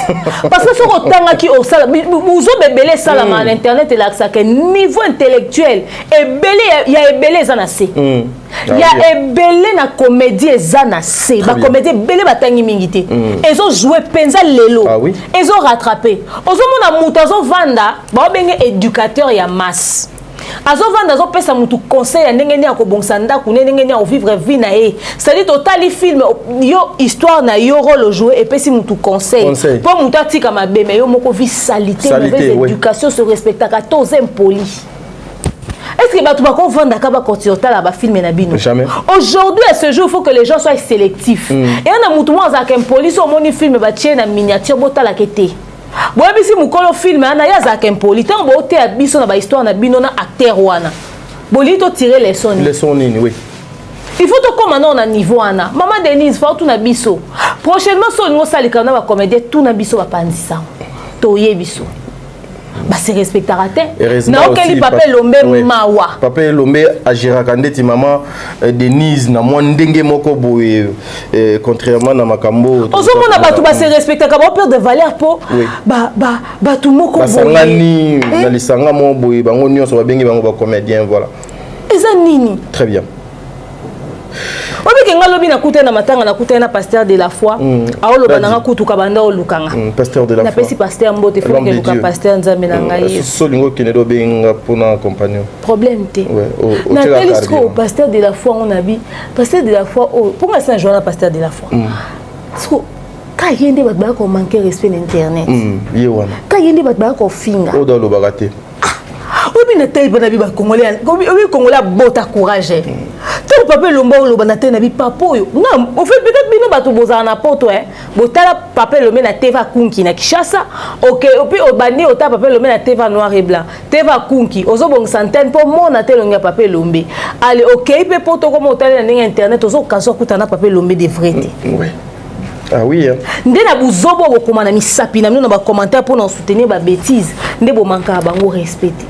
Parce que ce autant qui au sala muzo bebele sala na internet et là ça que niveau intellectuel et belé il y a belé zanase. Il y a ebelé na comédie zanase. Ba comédie belé batangi mingité. Ils ont joué penza lelo. Ils ont rattrapé. Ozo mona mutazo vanda ba benge éducateur ya masse. Azo vanda zo pesa mutu conseil ndenge ni akobongsa ndaku ndenge ni o vivre vie na e. C'est-à-dire total film yo histoire na yo rôle jouer et pesi mutu conseil. Pour mutu atika mabe mais yo moko vie salité mauvaise éducation se respecta 14 impoli. Est-ce que tu vas vendre à continuer à filmer na bino? Jamais. Aujourd'hui, à ce jour, il faut que les gens soient sélectifs. Et on a mutumo za kem police au moni film ba tien na miniature bota la kete. Bo bisi mukolo film ana ya za kem police tant bo te abiso na ba histoire na bino na acteur wana. Bolito tirer les sons. Les sons oui. Il faut que comme on a niveau ana. Maman Denise faut tout na biso. Prochainement so ngo salika na ba comédien tout na biso ba pandisa. Toye biso. Bah c'est respectaraté. Na okeli Papa Lombe mawa. Papa Lombe agira kandeti maman Denise na moi ndenge moko boye contrairement na makambo. Ozomona batu ba se respecta ka ba peur de valeur po ba tout moko boye. Basangani na lisanga mo boye bango nyonso ba bengi bango ba comédien voilà. Eza nini? Très bien. Obi kenga lobi na kuta na matanga na kuta na pasteur de la foi. Aolo bananga kutu ka banda olukanga. Pasteur de la foi. Na pesi pasteur mbote fait que luka pasteur nzambe na ngai. Solingo kenedo benga pona compagnon. Problème té. Ouais. Na telisco pasteur de la foi on a bi. Pasteur de la foi pour moi c'est un journal pasteur de la foi. Parce que quand yende bat ba ko manquer respect l'internet. Yewana. Quand yende bat ba ko finga. Oda lo bagate. Obi na tay bana bi ba congolais. Obi congolais bota courage. Tout Papa Lomba ou Lobanate na bi papo yo. Non, au fait peut-être bino bato boza na poto botala Papa Lomé na Teva Kunki na Kishasa. OK, puis obani ota Papa Lomé na Teva noir et blanc. Teva Kunki, ozo bon centaine pour mon atelonga Papa Lombe. Allez, OK, pe poto comme otale na internet ozo kaso kutana Papa Lombe de vrai. Oui. Ah oui hein. Nde na buzobo bokoma na misapi na mino ba commentaire pour nous soutenir ba bêtise. Nde bo manka bango respecter.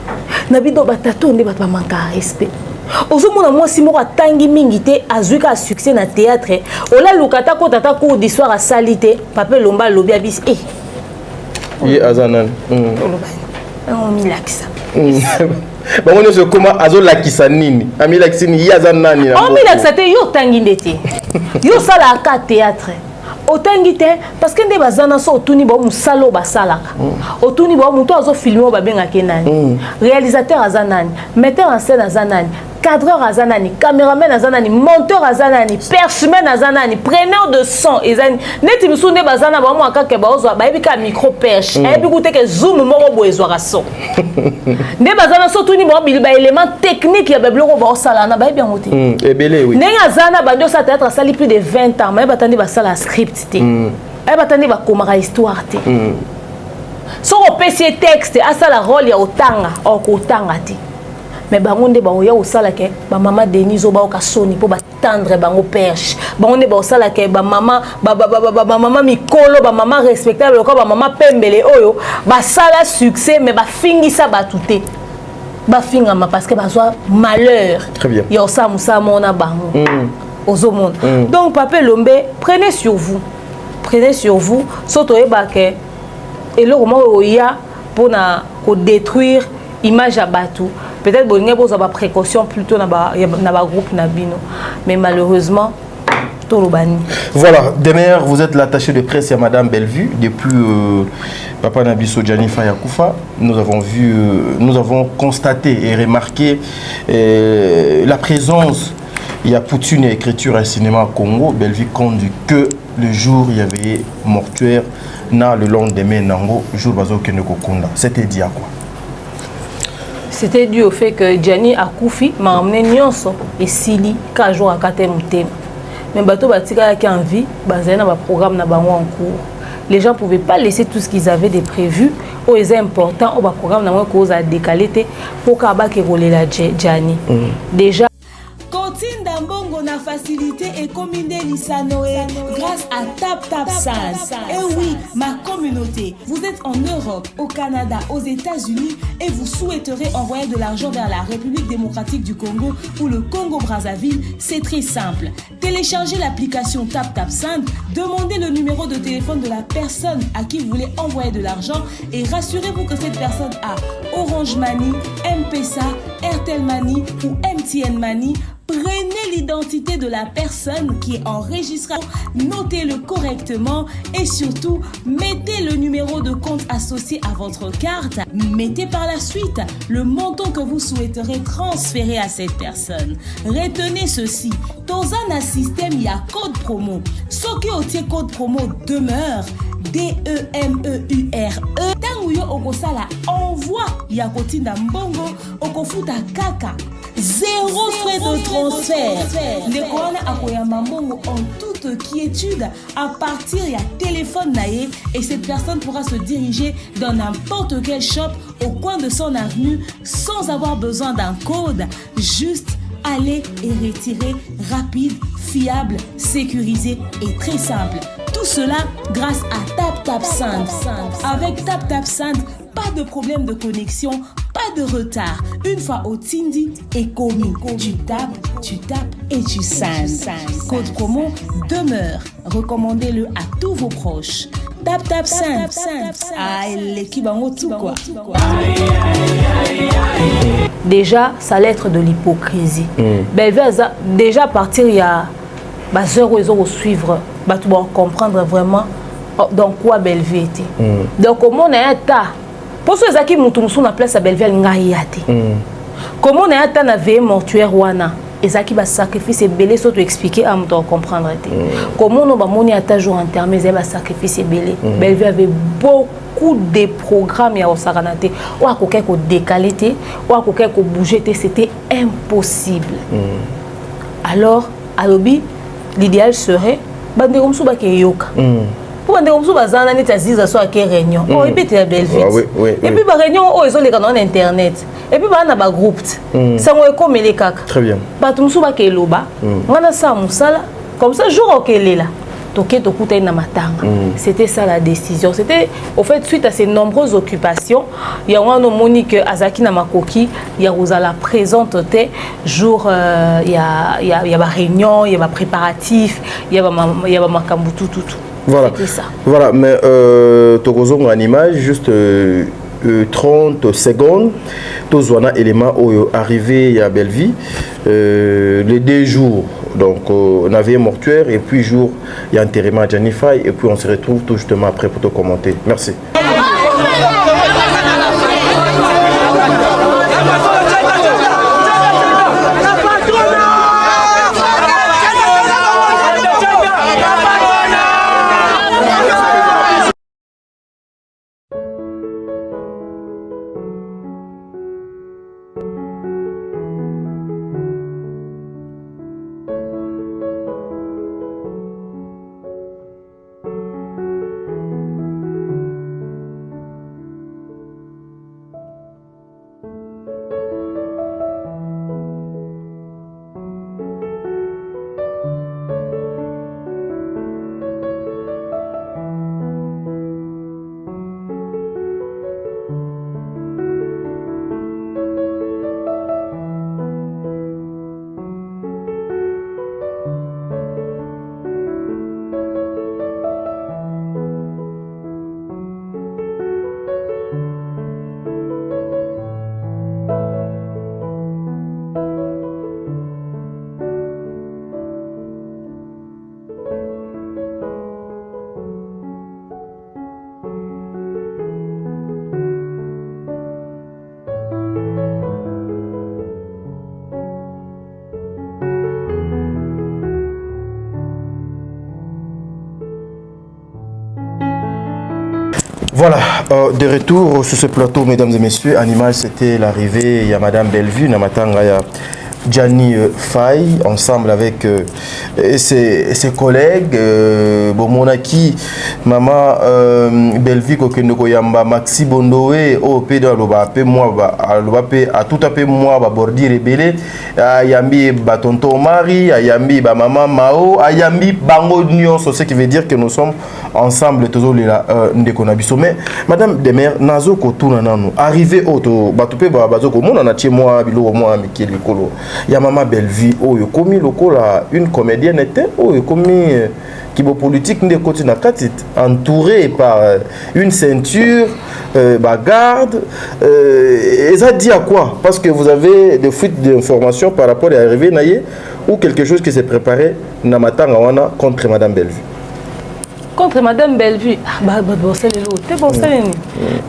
Na bido batato nde ba manka respect. Ozomona moi si moko atangi mingi te azuka a succès na théâtre ola lukata ko tata cours d'histoire à salité Papa Lomba lobi abis ye azanan on milakisa bango nyonso koma azolakisa nini amilakisi ni ye azanani on milakisa te yo tangi ndete yo sala ka théâtre otangi te parce que nde bazana so otuni ba musalo basalaka otuni ba muto azo filmer ba benga kenani réalisateur azanani metteur en scène azanani cadreur azanani caméraman azanani monteur azanani percheman azanani preneur de son ezani neti bisu nde bazana ba mo akake ba ozo ba ebika micro perche ebi kuteke zoom moko bo ezwaka son nde bazana so tuni ba bilba élément technique ya ba bloko ba osala na ba ebi ngote ebele oui nenga azana ba ndio sa théâtre sali plus de 20 ans mais batandi ba sala script te batandi ba komaka histoire te so ko pesi texte asala rôle ya otanga o ko otanga te mais bango nde bango ya osala ke ba mama Denise ba ka soni po ba tendre bango perche bango nde ba osala ke ba mama mama mikolo ba mama respectable ko ba mama pembele oyo ba sala succès mais ba fingisa ba touté ba fingama parce que ba so malheur. Très bien. Ya osa musa mona bango ozo monde. Donc Papa Lombe prenez sur vous soto e ba ke eloko mo ya pour na ko détruire image à Batou. Peut-être que vous avez précaution plutôt dans le groupe Nabino. Mais malheureusement, tout le bani. Voilà, demain, vous êtes l'attaché de presse à Madame Bellevue. Depuis Papa Nabiso Janifa Yakoufa, nous avons constaté et remarqué la présence il y a Poutine et écriture et cinéma au Congo. Belleville compte que le jour il y avait mortuaire na le lendemain nango jour bazo keneko kunda. C'était dit à quoi? C'était dû au fait que Gianni a koufi m'a emmené nyonso et Sili ka jour à kate mutema. Mais bateau batika qui en vie basé na ba programme na bango en cours. Les gens pouvaient pas laisser tout ce qu'ils avaient de prévu au est important au ba programme na moi cause à décaler pour kaba ke roler la Gianni. Déjà Continue d'ambongo na facilité et commune Lissanoé grâce à TapTapSend. Et oui, ma communauté, vous êtes en Europe, au Canada, aux États-Unis et vous souhaiterez envoyer de l'argent vers la République démocratique du Congo ou le Congo-Brazzaville, c'est très simple. Téléchargez l'application TapTapSend, demandez le numéro de téléphone de la personne à qui vous voulez envoyer de l'argent et rassurez-vous que cette personne a Orange Money, M-Pesa, Airtel Money ou MTN Money. Prenez l'identité de la personne qui est enregistrée, notez-le correctement et surtout, mettez le numéro de compte associé à votre carte. Mettez par la suite le montant que vous souhaiterez transférer à cette personne. Retenez ceci, dans un système, il y a code promo. Ce qui est code promo demeure, DEMEURE. Tanguyo okosala envoie Yakotinda Mbongo okofuta kaka. 0 frais de transfert. Nekona akoyamba mbongo en toute quiétude à partir ya téléphone naé et cette personne pourra se diriger dans n'importe quel shop au coin de son avenue sans avoir besoin d'un code. Juste aller et retirer rapide, fiable, sécurisé et très simple. Tout cela grâce à TapTapSend. Avec TapTapSend, pas de problème de connexion, pas de retard. Une fois au Tindi et commis, tu tapes et tu sends. Code promo demeure. Recommandez-le à tous vos proches. TapTapSend. Ah, l'équipe en haut tout quoi. Déjà, ça allait être de l'hypocrisie. Déjà, à partir il y a des heures où ils ont suivre, tu dois comprendre vraiment dans quoi Belleville était. Donc, comment on a un tas. Pour ceux qui ont été na place à Belleville, comment on a un tas na veille mortuaire wana. Et ça qui va sacrifier belé, surtout expliquer à me comprendre. Comment on a moni à ta jour enterré, ça va sacrifier belé. Belleville avait beaucoup de programmes à Osaranate. Ou à quelqu'un qui décalé, ou à quelqu'un qui bougé, c'était impossible. Alors, à l'objet, l'idéal serait bande comme ça qui yoka. Pour bande comme ça bazana ni taziza so à réunion. Oh et puis tu es Belleville. Et puis ba réunion oh ils ont les canaux internet. Et puis ba na ba groupe. Ça moi comme les kaka. Très bien. Ba tout ça qui loba. Ngana ça musala comme ça jour auquel là. Toké tokuta na matanga. C'était ça la décision. C'était au fait suite à ces nombreuses occupations, il y a un Monique Azaki na makoki, il y a Rosala présente jour il y a ba réunion, il y a ba préparatif, il y a ba makambutu tout. Voilà. C'était ça. Voilà, mais tokozonga en image juste 30 secondes. Tozwana élément arrivé à Belleville les 2 jours. Donc on avait un mortuaire et puis jour il y a enterrement à Gianni Faye et puis on se retrouve tout justement après pour te commenter. Merci. Voilà, de retour sur ce plateau, mesdames et messieurs. Animal, c'était l'arrivée. Il y a Madame Bellevue, Namatanga, il y a Gianni Faye, ensemble avec ses collègues. Monaki, Maman Bellevue, Kokendoko Yamba, Maxi Bondoé, OP Aloba, moi, à tout à fait moi, Bordi Rebélé, Ayambi Batonto Mari, Ayambi Maman Mao, Ayambi Bango Nyon, ce qui veut dire que nous sommes ensemble, tous les Ndekonabiso. Mais Madame Demer, Nazo Kotouna Nanou, arrivé au Batoupe Bazoko, mon anaché moi, Bilo, moi, Mikel Kolo. Il y a Maman Bellevue, oh, il commis une comédienne était, oh, il commis qui est politique, entouré par une ceinture, garde. Et ça dit à quoi? Parce que vous avez des fuites d'informations par rapport à l'arrivée Naye ou quelque chose qui s'est préparé Namatanga contre Madame Bellevue. Contre Madame Bellevue,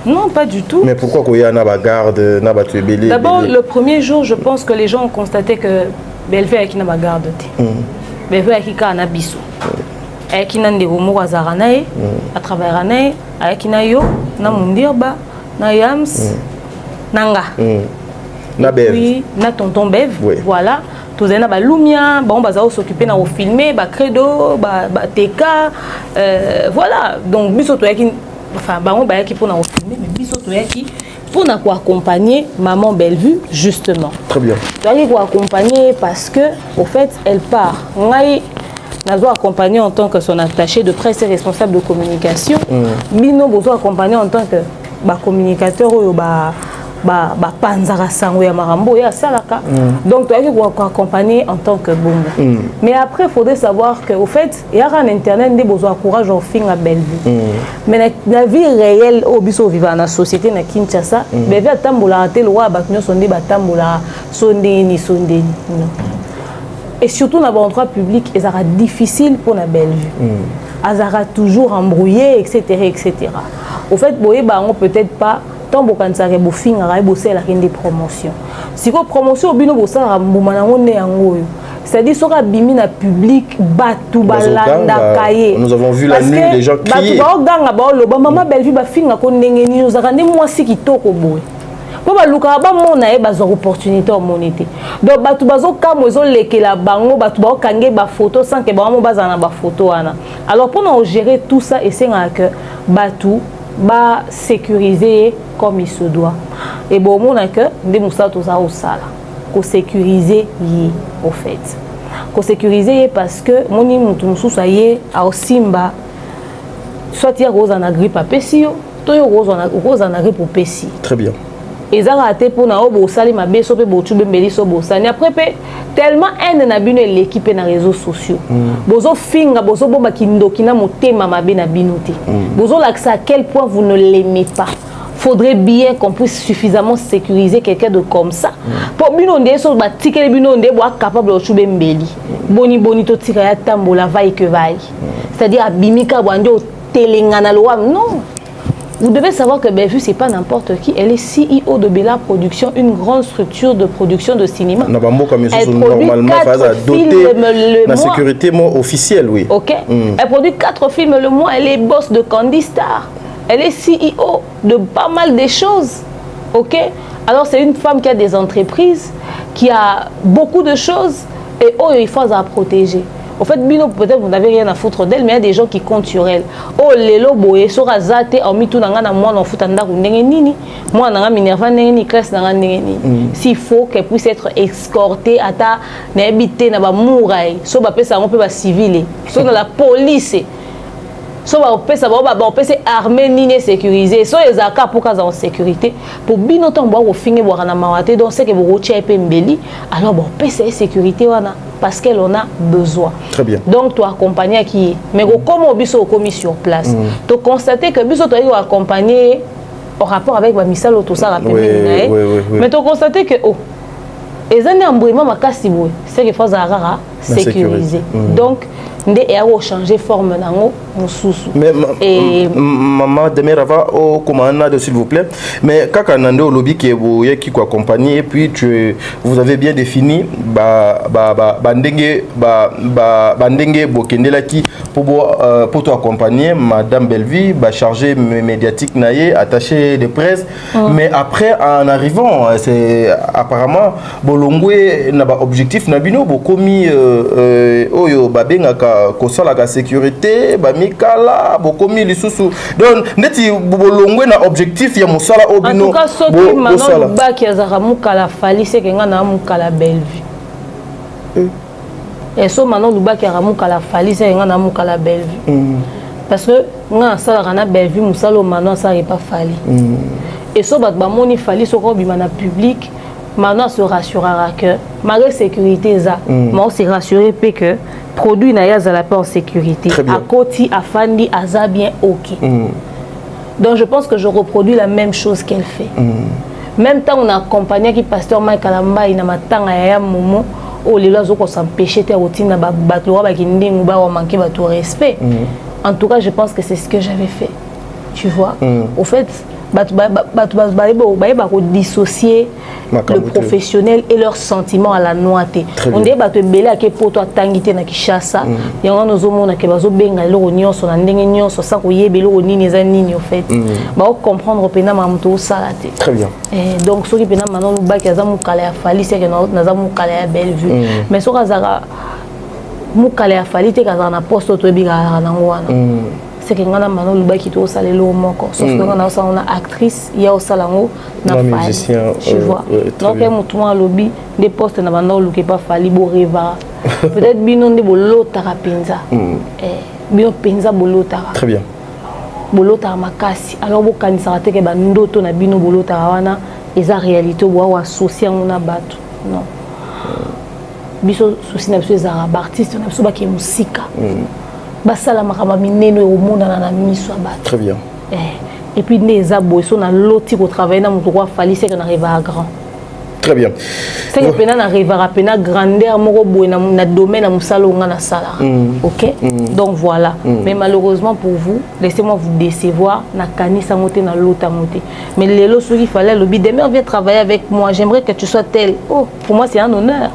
non, pas du tout. Mais pourquoi il y a une garde, d'abord, le premier jour, je pense que les gens ont constaté que Bellevue a qui n'a pas garde. Bellevue a qui n'a biso. A qui n'a des remous à Zaranae, à travers Anae, a qui n'a yo, na Mundirba, na Yams, Nanga. Na Bev. Oui, na tonton Bev. Voilà. Tous les gens Lumia, bon bazao s'occuper na filmer, ba credo, ba TK, voilà. Donc biso to yaki, enfin baron ba yaki pour na filmer, mais biso to yaki pour na accompagner Maman Bellevue justement. Très bien. Tu as pour accompagner parce que au fait elle part. Ngai nazo accompagner en tant que son attaché de presse et responsable de communication. Bino bozo accompagner en tant que communicateur ou panzara sango ya marambo ya salaka. Donc tu as que accompagner en tant que bongo. Mais après il faudrait savoir que au fait il y a un internet des besoins courage en fin à Bellevue. Mais la vie réelle au biso vivant dans la société na Kinshasa, Bellevue atambola te loi baknyo sonde batambola sondeni. Et surtout dans l'endroit public, il sera difficile pour la Bellevue. Il sera toujours embrouillé, etc., etc. Au fait, peut-être pas tant que vous avez des promotions. Si vous avez des promotions, vous avez c'est-à-dire que bimi na public batu balanda kaye. Nous avons vu la nuit les gens crier. Maman Bellevue ba finga ko ndenge ni ozaka ndé mwasi kitoko boye. Po ba luka ba mona e bazo opportunité en monité. Donc batu bazo kamo zo lekela bango batu ba kange ba photo sans que ba mo bazana ba photo wana. Alors pour nous gérer tout ça et c'est que batu ba sécuriser comme il se doit. Et bon mona que ndé musa to za osala. Ko sécuriser yi au fait. Ko sécuriser parce que moni mutu mususu aye a osimba soit ya roza na grippe a pesio, to yo roza na grippe pesi. Très bien. Et ça a été pour nous bosali ma beso pe botu be meliso bosani après tellement haine na bino l'équipe na réseaux sociaux. Bozo finga bozo bomba kindoki na motema mabe na binoté. Bozo l'accès à quel point vous ne l'aimez pas. Faudrait bien qu'on puisse suffisamment sécuriser quelqu'un de comme ça. Pour bino ndé so ba tikele bino ndé bo capable de chube mbeli. Boni to tika ya tambola vai que vai. C'est-à-dire abimika bwando telengana loa non. Vous devez savoir que Bellevue, ce n'est pas n'importe qui. Elle est CEO de Bella Production, une grande structure de production de cinéma. Elle produit 4 films le mois. La sécurité officielle, oui. Ok. Elle produit 4 films le mois. Elle est boss de Candy Star. Elle est CEO de pas mal de choses. Ok. Alors, c'est une femme qui a des entreprises, qui a beaucoup de choses et il faut la protéger. En fait, Bino, peut-être vous n'avez rien à foutre d'elle, mais il y a des gens qui comptent sur elle. Oh, les loboye, sora zate, en mitou nanga moi non foutanda ou nini, moi nanga minerva nini, classe nanga nini. S'il faut qu'elle puisse être escortée à ta n'habiter na ba mouray, so ba pesa on peut ba civil, so dans la police. So ba pesa ba pesa armée nini sécurisée, so les aka pour casa en sécurité. Pour Bino ton boire au finir boire na mawate, donc c'est que vous routier pe mbeli, alors bon pesa sécurité wana. Parce qu'elle en a besoin. Très bien. Donc, tu accompagnes qui. Mais comme on biso commis sur place, tu constates que biso tu as accompagné en rapport avec Missalo tout ça rapidement. Mais tu constates que les années en brûlement ma casse c'est qu'il faut sécuriser. Donc nde et a changer forme nango mususu. Mais maman Demerava au commandant s'il vous plaît. Mais kaka nande au lobby qui est qui accompagné et puis vous avez bien défini bandenge bokendela qui pour toi accompagner madame Bellevue chargé médiatique naïe attaché de presse. Mais après en arrivant c'est apparemment bolongwe na ba objectif na bino bokomi oyo babengaka kosala ka sécurité bamikala bokomi lisusu donc neti bolongwe na objectif ya mosala obino en tout cas soki maintenant baki azaka mukala fali c'est que nga na mukala Bellevue et so maintenant lubaki azaka mukala fali c'est que nga na mukala Bellevue parce que nga sala na Bellevue musalo maintenant ça n'est pas fali et so bat ba moni fali so ko bima na public maintenant se rassurera que malgré sécurité ça moi se rassurer que produit na ya la paix en sécurité à côté à Fandi aza bien OK. Donc je pense que je reproduis la même chose qu'elle fait. Même temps on a accompagné qui pasteur Mike Kalamba ina matanga ya momo o lelo zoko s'empêcher te routine na batlo ba kindingu ba wa manquer ba tout respect. En tout cas, je pense que c'est ce que j'avais fait. Tu vois. Au fait, dissocier le professionnel et leurs sentiments à la noité. On dit que belé à pour toi tangité na Kishasa. Il y a un autre monde qui va benga le rognon sur la ndengenion sur ça koye belo nini za nini au fait. Ba comprendre pena mamto salate. Très bien. Et donc ce qui pena maintenant nous ba kaza mukala fali c'est que na za mukala Bellevue. Mais so kazara mukala fali te kaza na poste to biga na ngwana. C'est que ngana mano luba ki to salelo moko sauf que ngana ça on a actrice il y a au salango na musicien tu vois donc mutu mo lobby des postes na bando luke pas fali bo reva peut-être bino nde bolota rapenza bino penza bolota très bien bolota makasi alors bo kanisa te ke bandoto na bino bolota wana eza réalité bo associer ngona bato non biso souci na biso za artiste na biso ba ke musika basala makama mineno au monde na miso abat. Très bien. Et puis les abos sont na loti ko travailler na mutu ko fali c'est qu'on arrive à grand. Très bien. C'est que pena na arrive à pena grandeur moko boy na domaine na musalo nga na sala. OK? Donc voilà. Mais malheureusement pour vous, laissez-moi vous décevoir na kanisa ngote na lota ngote. Mais lelo ce qu'il fallait le demain viens travailler avec moi, j'aimerais que tu sois tel. Oh, pour moi c'est un honneur.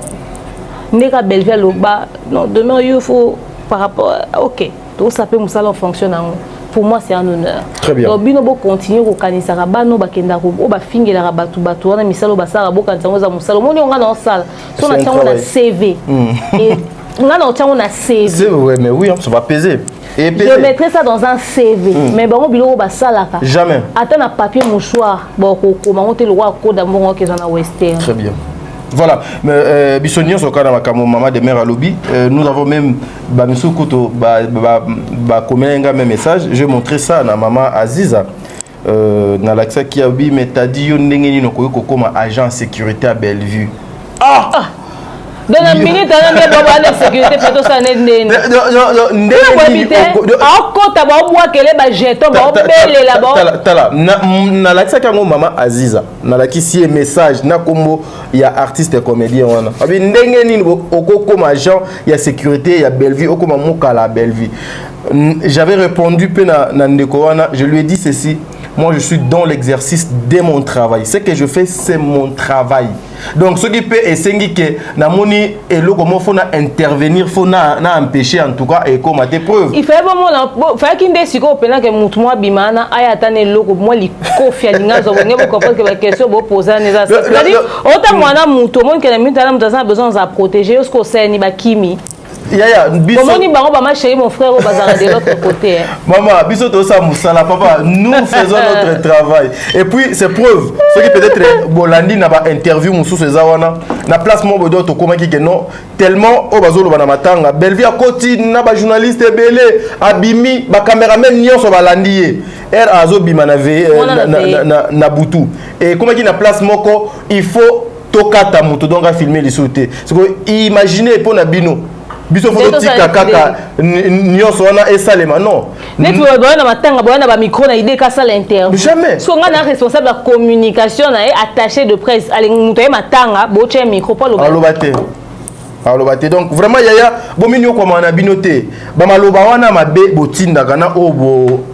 Neka Bellevue loba. Non, demain il faut par rapport OK tout ça peut musala en fonction pour moi c'est un honneur. Très bien. Donc bino bo continuer ko kanisa bano bakenda ko ba fingela batu wana misalo basala bo kanisa za musalo moni nga na sala so na tango na CV et nga na tango na CV c'est vrai mais oui ça va peser et peser. Je mettrai ça dans un CV mais bon bilo basala ka jamais attends na papier mouchoir bon ko comment te le roi ko d'amour que na western. Très bien. Voilà, mais Bissonion sur le maman de mère à lobby. Nous avons même Bamisou Koto, un même message. Je vais montrer ça à maman Aziza. Dans l'accès qui a dit, mais t'as dit, comme agent de sécurité à Bellevue. Ah! Dans la minute, on a de sécurité, plutôt ça n'est pas. Na la kisa kango mama Aziza na la kisi message na kombo ya artiste comédien wana abi ndenge nini okoko ma agent ya sécurité ya Bellevue okoma mukala Bellevue. J'avais répondu pe na ndeko wana, je lui ai dit ceci: moi je suis dans l'exercice de mon travail, ce que je fais c'est mon travail. Donc ce qui peut essayer que na moni et le comment faut na intervenir, faut na empêcher en tout cas et comme des preuves. Il fait vraiment faut qu'il décide qu'on pena que mutu moi bimana aya tane loko moi li kofia linga zo ngebo comprendre que la question bo poser neza. C'est-à-dire autant moi na mutu mon que na mutu na mutu a besoin de protéger ce qu'on sait ni ba kimi. Comment ni baron ba ma chérie mon frère au bazar de l'autre côté. Maman, biso to ça musala papa, nous faisons notre travail. Et puis c'est preuve, ce qui peut-être Bolandi n'a pas interview musu sezawana na place mo bodo to comment ki non tellement au bazolo bana matanga Bellevue à côté na ba journaliste belé abimi ba cameraman nyonso balandi azo bima na butu. Et comment ki na place moko il faut tokata mutu donc à filmer les sauter. C'est que imaginez pour na bino biso photo tika kaka nyonso wana esalema non net boyana matanga boyana ba micro na idée ka ça l'interview jamais so nga na responsable de communication na attaché de presse ale muto matanga bo che micro pas lobate aloba te. Donc vraiment yaya bominyo kwa mana binote ba maloba wana mabe botinda kana o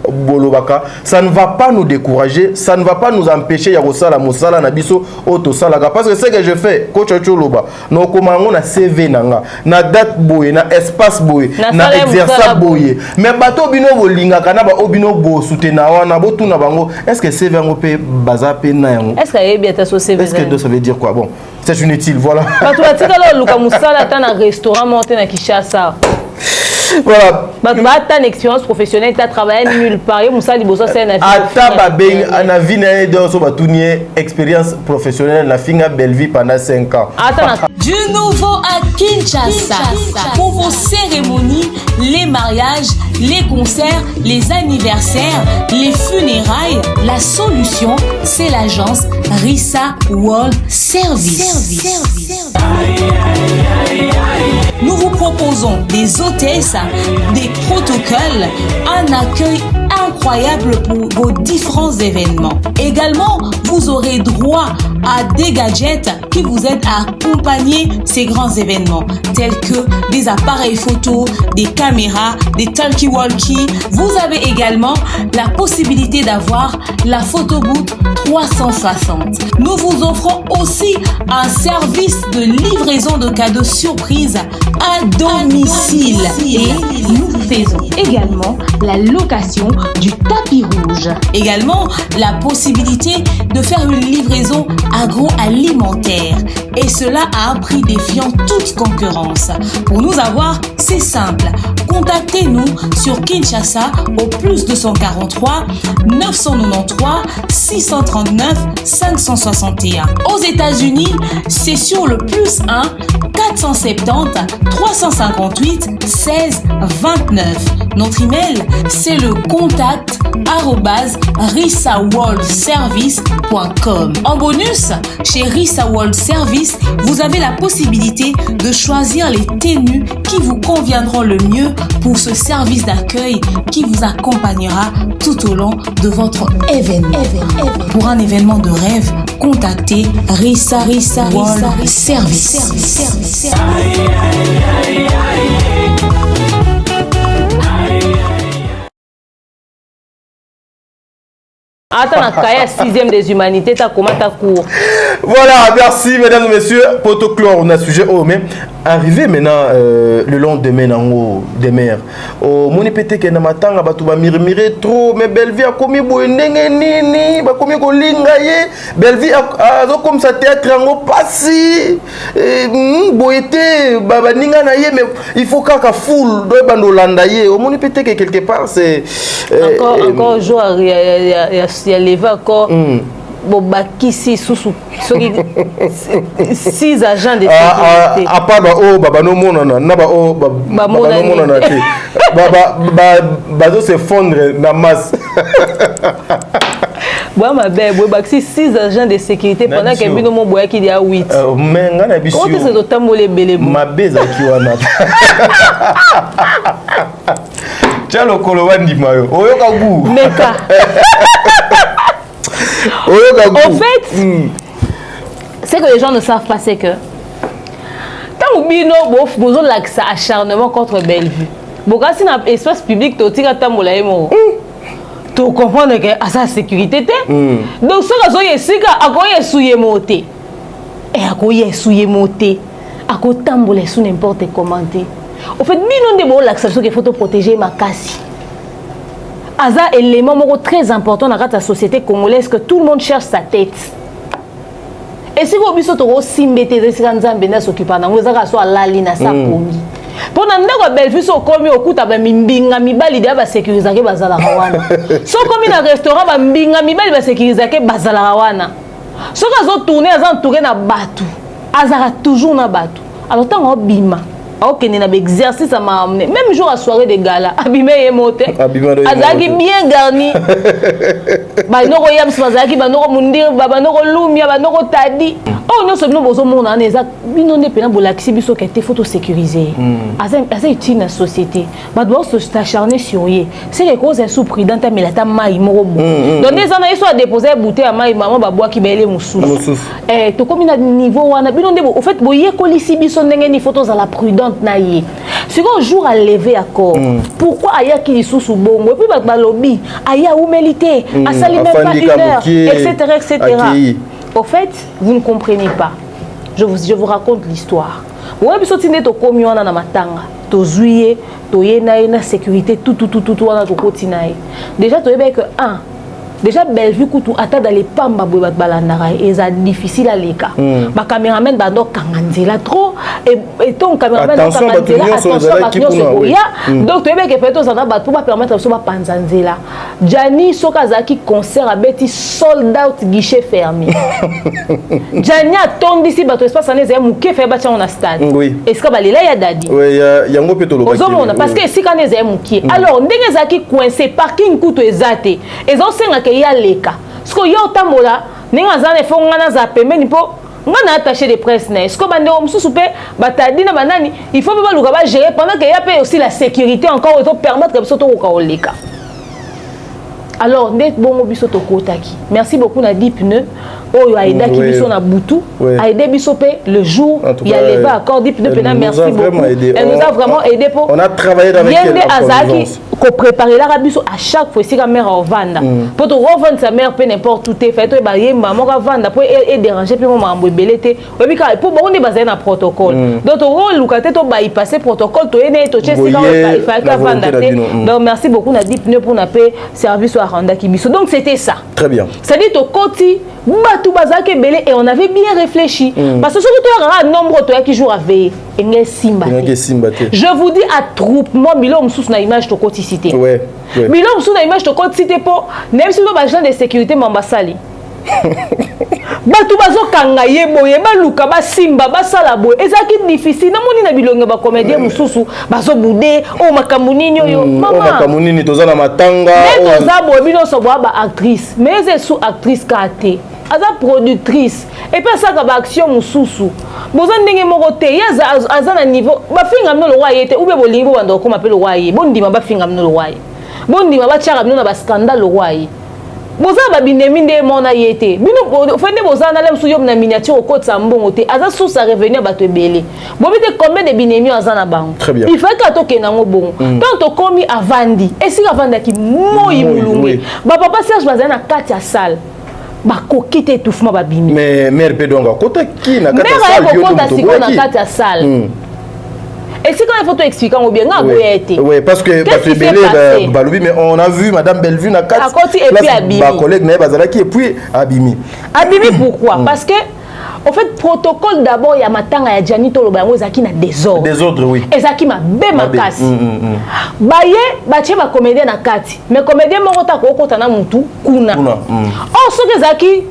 bolobaka, ça ne va pas nous décourager, ça ne va pas nous empêcher ya kosala mosala na biso auto salaka, parce que ce que je fais coach Choloba no komango na CV nanga na date boye na espace boye na exercice boye, mais bato bino bolinga kana ba obino bo soutenir wana botuna bango, est-ce que CV ngo pe baza pe na yango, est-ce que y bien ta CV, est-ce que ça veut dire quoi? Bon, c'est inutile, voilà. Quand tu vas dire que Luka Moussala est un restaurant monté na Kinshasa. Voilà. Tu as une expérience professionnelle, tu as travaillé nulle part. Moussa Liboso c'est un avis. Ata babeng ana vie na de so batunier expérience professionnelle na finga Bellevue pendant 5 ans. Du nouveau à Kinshasa pour vos cérémonies, les mariages, les concerts, les anniversaires, les funérailles, la solution c'est l'agence Rissa World Service. Nous vous proposons des hôtesses, des protocoles, un accueil incroyable pour vos différents événements. Également, vous aurez droit à des gadgets qui vous aident à accompagner ces grands événements, tels que des appareils photo, des caméras, des talkie-walkie. Vous avez également la possibilité d'avoir la photo booth 360. Nous vous offrons aussi un service de livraison de cadeaux surprises à domicile. Et nous faisons également la location du tapis rouge. Également, la possibilité de faire une livraison agroalimentaire. Et cela à un prix défiant toute concurrence. Pour nous avoir, c'est simple. Contactez-nous sur Kinshasa au plus 243 993 639 561. Aux États-Unis, c'est sur le plus 1 470 358 16 29. Notre email, c'est le contact@rissaworldservice.com. En bonus, chez Rissa World Service, vous avez la possibilité de choisir les tenues qui vous conviendront le mieux pour ce service d'accueil qui vous accompagnera tout au long de votre événement. Pour un événement de rêve, contactez Rissa World Service. Attends, on a 6e des humanités, tu as comment ta cours. Voilà, merci mesdames et messieurs. Protocole, on a sujet. Oh, mais arrivé maintenant le lendemain des mers. Oh, mon épété qui est dans ma tanga, tu vas murmurer trop. Mais Bellevue a commis boenenge nini, ba commis kolingaye. Bellevue a comme ça théâtre en passé. Boété, baba ninga na ye, mais il faut qu'à full doit bandolandaye. Oh, mon épété que quelque part c'est encore un jour il y a levé encore. Bobakisi sous 6 agents de sécurité. À part baba no monana na ba baba no monana te. Baba s'effondre dans masse. Bon ma belle, bobakisi 6 agents de sécurité pendant que bino mo boya ki dia 8. Mais ngana bisu. On te se dotambolé belé. Ma beza ki wana. Chalo kolowandi mayo. Oyoka gu. Meka. En fait, ce que les gens ne savent pas, c'est que tant que bino bozo l'accès acharnement contre Bellevue. Boka si na espace public to tika tambola emo. Tu comprends que à sa sécurité te. Donc ce que zoye sika akoye souye moté. Et akoye souye moté. Ako tambola sous n'importe comment. En fait, bino de bo l'accès que faut te protéger ma casse. Aza élément très important dans la société congolaise que tout le monde cherche sa tête. Et si vous avez aussi mbete Nzambe s'occuper na ngeza ka so alali na sa pongi. Pona ndako Bellevue so komi okuta ba mbinga mibali dia ba sécuriser ke bazala wana. So komi na restaurant ba mbinga mibali ba sécuriser ke bazala wana. So ka zo tourner aza entouré na batu. Azara toujours na batu. Alors tant bima Ok, il y a un exercice à m'amener. Même jour à soirée de gala, abîmé et monté. Azaki bien garni. Banoro yam smazaki, banoro mundir, banoro lumia, banoro tadi. Oh non, c'est nous besoin mon année. Bino ne pena bolaxi biso qui était photo sécurisé. Asa utile la société. Badwa s'acharner sur yé. C'est les causes sous prudente mais la ta maï morobo. Donc les années ils sont à déposer bouteille à maï maman babwa qui belé moussou. Eh to comme na niveau wana bino ne au fait boye kolisi biso ndenge ni photos à la prudente na yé. C'est un jour à lever à corps. Pourquoi aya qui sous sous bongo et puis balobi aya humilité, à salir même pas une heure, etc. Au fait, vous ne comprenez pas. Je vous raconte l'histoire. Vous avez besoin de commis on a na matanga, to zuye, to yena sécurité tout on a to continuer. Déjà tu es que déjà Bellevue kutu ata dans les pamba bobat balandara et ça difficile à l'éca. Ma caméraman bando kanganzela trop et ton caméraman kanganzela attention baknyo sokoya. Donc tu es que peut-être ça va pour pas permettre so ba panzanzela. Jani Sokazaki concert à Betty sold out guichet fermé. Jani attendi si bato espace ané za muke fait batcha on a stade. Est-ce que balela ya dadi? Oui, ya ngo peto lo baki. Parce que si kané za muke. Alors ndenge zaki coincé parking kutu ezate. Ezo senga il y a les cas. Ce que yo tamola, ninga zane fonga na za pembeni po ngana attaché de presse na. Ce que bande o msusu pe batadi na banani, il faut pas luka ba gérer pendant qu'il y a aussi la sécurité encore pour permettre que biso to ko oleka. Alors net bongo biso to kotaki. Merci beaucoup na 10 pneus. Oh a aidé qui biso na butu, a aidé biso pe le jour il y a levé accord 10 pneus pena merci beaucoup. Elle nous a vraiment aidé pour on a travaillé avec elle. Azaki ko préparer la biso à chaque fois si la mère en vanda. Pour te revendre sa mère peu n'importe où t'es fait toi ba yemba mo ka vanda pour et déranger puis mo mambo belete. Oui ka pour bon on est basé na protocole. Donc au rôle lukate to ba y passer protocole to ene to chesi ka il faut ka vanda. Donc merci beaucoup na 10 pneus pour na paix service à randa ki biso. Donc c'était ça. Très bien. Ça dit to koti Batou Bazake Belé et on avait bien réfléchi. Parce que surtout tu as un nombre de qui joue à veiller. Je vous dis attroupement, Bilo Msous na image de coticité. Bilo Msous na image de coticité pour même si nous avons agent de sécurité Mambassali. Batou Bazo Kangaye Boye, Baluka, Basimba, Basalabo. Et ça qui est difficile. Non, on a bilonga ba comédien Msous, Bazo Boudé, O Makamunini yo. Maman. Makamunini tozana matanga. Mais tozabo bino so ba actrice, mais c'est sous actrice kate. Aza productrice et puis ça ka action mususu boza ndenge moko te ya aza na niveau ba finga mno lo waye te ube bolingo bando ko mapelo waye bondima ba finga mno lo waye bondima ba chara mno na ba scandale lo waye boza ba binemi nde mona yete bino fende boza na lemsu yom na miniature ko tsa mbongo te aza source à revenir ba to belé bobi te combien de binemi aza na bango il faut que to kena ngo bongo tant to komi avandi et si avanda ki moyi mulungu ba papa Serge bazana na kati ya salle bakokite étouffement babimi mais mère pedonga kota ki na kati ya salle et si quand il faut te expliquer on bien nga goyete oui parce que belé balobi mais on a vu madame Bellevue na kati et puis abimi ba collègue na bazalaki et puis abimi pourquoi parce que en fait protocole d'abord il y a matanga ya Janito Lobango zaki na désordre oui et zaki ma be makasi baye bache ba comédien na kati mais comédien moko ta ko kota na mutu kuna ce que zaki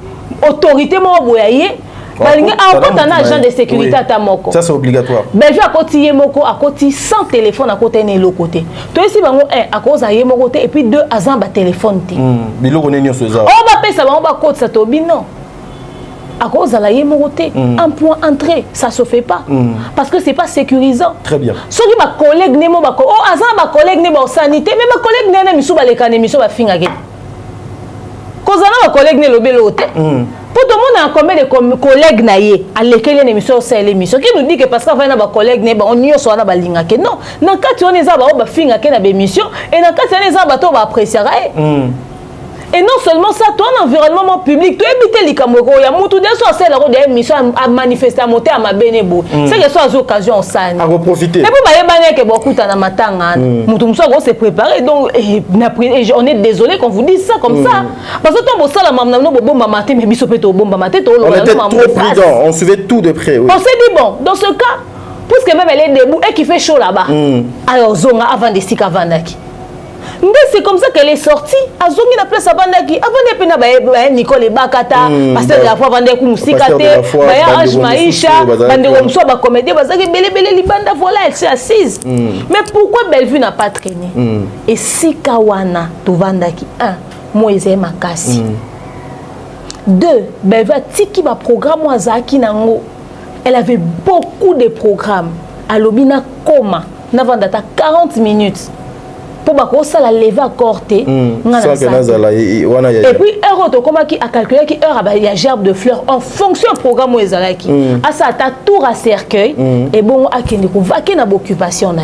autorité mo boyaye balinga a kota na agent de sécurité ta moko ça c'est obligatoire Bellevue a koti ye moko a koti sans téléphone à côté ne lo côté to esi bango a koza ye moko te et puis deux azan ba téléphone te biloko ne nyonso za on ba pesa bango ba kota to bino à cause de la yémoroté, un point entrée, ça se fait pas. Parce que c'est pas sécurisant. Très bien. Ceux qui ma collègue n'est pas ma collègue n'est pas sanité, mais ma collègue n'est pas mis les cannes, mis finga. Cause ma collègue n'est le belote. Pour tout le monde a combien de collègues naïe à lesquels les émissions c'est l'émission qui nous dit que parce qu'on va na collègue n'est pas on y soit na balinga que non. Dans cas tu on est à ba finga que na émission et dans cas tu on est à ba to ba apprécier. Et non seulement ça, toi, en environnement public, tu habites les Cameroun, il y a beaucoup de choses à mission à manifester, à monter à ma bénébo. C'est que soit occasion à reprofiter. Et puis, beaucoup de matanga, on s'est préparé, donc on est désolé qu'on vous dise ça comme ça. Parce que toi, ça, la maman, mais on était trop prudent, on suivait tout de près. On s'est dit, bon, dans ce cas, puisque même elle est debout et qu'il fait chaud là-bas, alors Zonga avant de stick avant d'aki. C'est comme ça qu'elle est sortie. Azongi na place abandaki. Avant de pena Nicole et Bakata, pasteur de la foi vendre kumusikate, baya Ange Maïcha, bande komso ba comédie, bazaki belé libanda voilà, elle s'est assise. Mais pourquoi Bellevue n'a pas traîné? Et si Kawana to vandaki 1, Moïse Makasi. 2, Bellevue tiki ba programme azaki nango. Elle avait beaucoup de programmes. À l'obina coma, n'avandata 40 minutes. Pour que la lever à corte. Et puis, heure qui a calculé qu'il y a gerbe de fleurs en fonction du programme où ils ont ça ta tour à cercueil et bon à qui va qui n'a occupation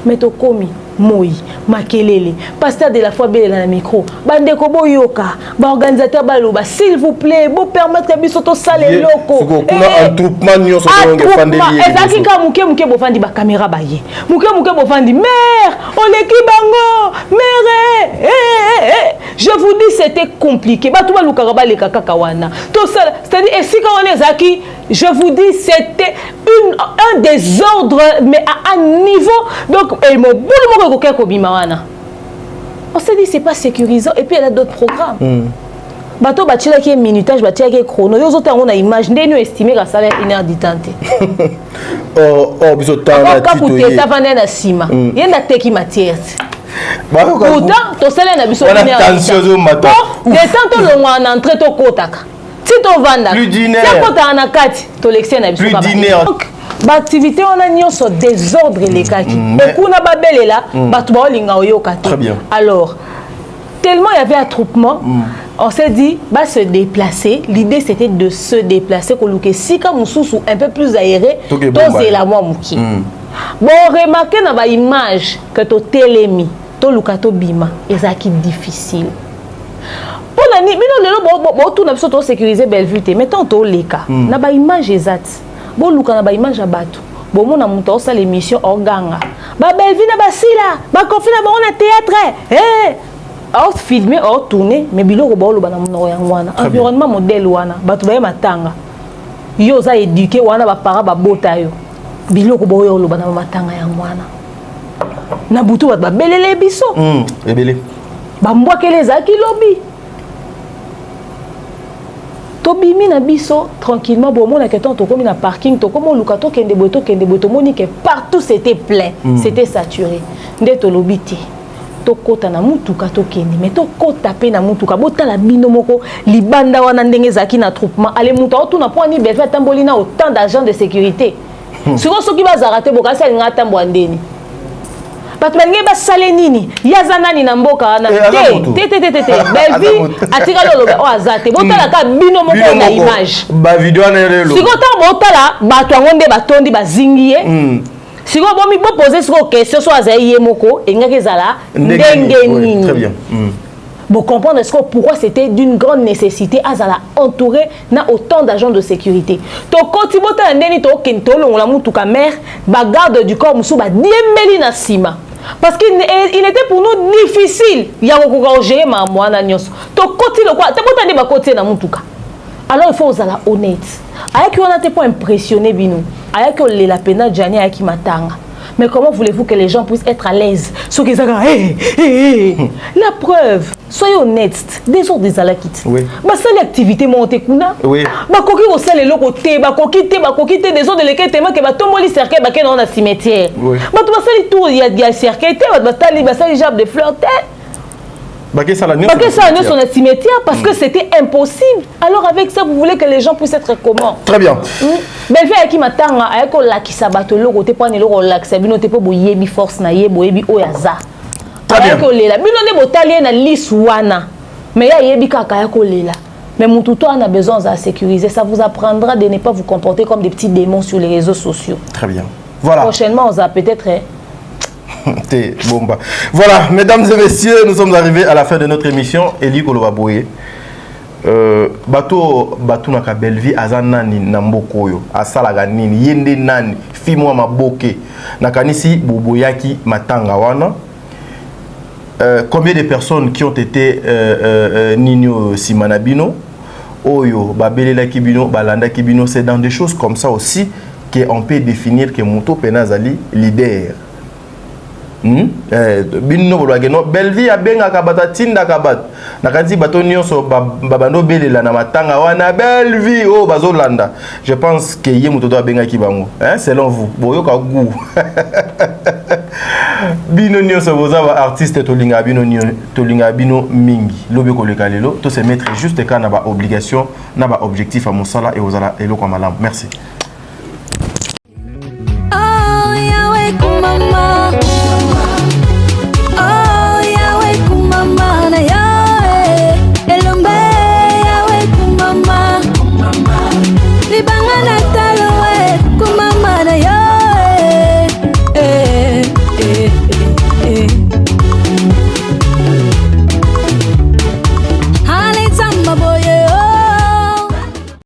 mais to komi moi makelele pasteur de la foi belle dans le micro bande ko boyoka ba organisateur baloba s'il vous plaît bo permettre biso to sale loko kuna entroupement nyonso ko ngefande li ezaki ka muke bo fandi ba caméra ba ye muke bo fandi mère on l'équipe bango mère je vous dis c'était compliqué ba tout ba lukaka ba le kaka wana to sale c'est-à-dire et si quand on ezaki je vous dis c'était un désordre mais à un niveau donc et mon boulot on s'est dit c'est pas sécurisant et puis elle a d'autres programmes bateau batila qui est minutage batila qui est chrono yo autres on a image ndeni estimé ka salaire 1 heure d'itante oh biso tana titoye ta vendre na sima yenda teki matière pourtant to salaire na biso 1 heure attention zo matin de temps to longo en entrée to kotaka si to vanda plus d'une heure si kota na kati to lection na biso plus d'une heure activité on a nyonso désordre les kaki et kuna babelela batu baolinga oyoka te. Très bien. Alors tellement il y avait attroupement on s'est dit bah se déplacer l'idée c'était de se déplacer koluke sika mususu un peu plus aéré toze la moi muki bon remarquez na ba image que to telemi to luka to bima ezaki difficile pour la ni bino lelo bo tout na biso to sécuriser Bellevue te mettons to leka na ba image exact bon luka na ba image ya bato bon mona muto sa l'émission organga ba Bellevue na basila ba confina ba on a théâtre or filmer or tourner mais biloko ba loba na monoko ya wana environnement modèle wana bato ba matanga yo za éduquer wana ba para ba bota yo biloko ba yo loba na matanga ya wana na butu ba belele biso ebele ba mbwakele za kilobi tobimi na biso tranquillement bon mona que tant to comme na parking to comme luka to kende boto moni que partout c'était plein c'était saturé nde to lobité to kota na mutuka to kende mais to kota pe na mutuka botala bino moko libanda wana ndenge zaki na troupement ale muto to na point ni Bellevue tamboli na autant d'agents de sécurité siko soki bazarate bokasa nga tambo andeni bato balingi basale nini yaza nani na mboka wana te Bellevue atika loloba o azate botala ka bino moko na image ba video na lelo siko ta botala bato ngonde batondi bazingiye siko bomi bo poser siko question so azaye moko engaki zala ndenge nini. Très bien. Bon comprendre est-ce que pourquoi c'était d'une grande nécessité azala entouré na autant d'agents de sécurité to koti bota ndeni to kento longola mutuka mère ba garde du corps musu ba diembeli na sima parce qu'il était pour nous difficile ya ko gérer ma mwana nyonso to koti le quoi ta bota ndi ba koti na mutuka alors il faut zala honnête avec on a été pas impressionné bino avec la pena Jani avec matanga. Mais comment voulez-vous que les gens puissent être à l'aise? Ceux qui disent, la preuve, soyez honnêtes, des autres des alakites. Oui. Bah, ça, l'activité monte kuna. Oui. Bah, coquille au sel et l'eau côté, bah, coquille, des autres de lesquels témoins qui va tomber les cercueils, bah, qui dans un cimetière. Oui. Bah, tu vas faire les tours, il y a cercueil, bah, ça, les jambes de fleurs, Baké ça son cimetière parce que c'était impossible. Alors avec ça, vous voulez que les gens puissent être comment? Très bien. Bellevue avec qui m'attend avec la qui sabato le côté pas le relax, bino te po boyebi force na ye boyebi oyaza. Très bien. Avec lela, bino ne botali na liswana. Mais ya yebi kaka ya kolela. Mais mututo a besoin de sécuriser, ça vous apprendra de ne pas vous comporter comme des petits démons sur les réseaux sociaux. Très bien. Voilà. Prochainement, on va peut-être Bomba. Voilà, mesdames et messieurs, nous sommes arrivés à la fin de notre émission. Eli Koloba Boye. Bato naka Bellevue azanani na mbokoyo asalaga nini yende nani fimo maboke nakanisi boboyaki matanga wana. Combien de personnes qui ont été Nino Simanabino Oyo Babelela Kibino Balanda Kibino, c'est dans des choses comme ça aussi qu'on peut définir que Mouto Penazali leader. bino bolwageno belvi abengaka bato atindaka bato nakati bato nyonso babando belela na matanga wana belvi oyo bazolanda. Je pense que ye moto to abengaki bango selon vous boyoka goût bino nyonso boza ba artiste tolinga bino mingi lobi koleka lelo to se mettre juste kana ba obligation na ba objectif à mosala et ozala eloko malamu. Merci. Oh, Yahweh, mama.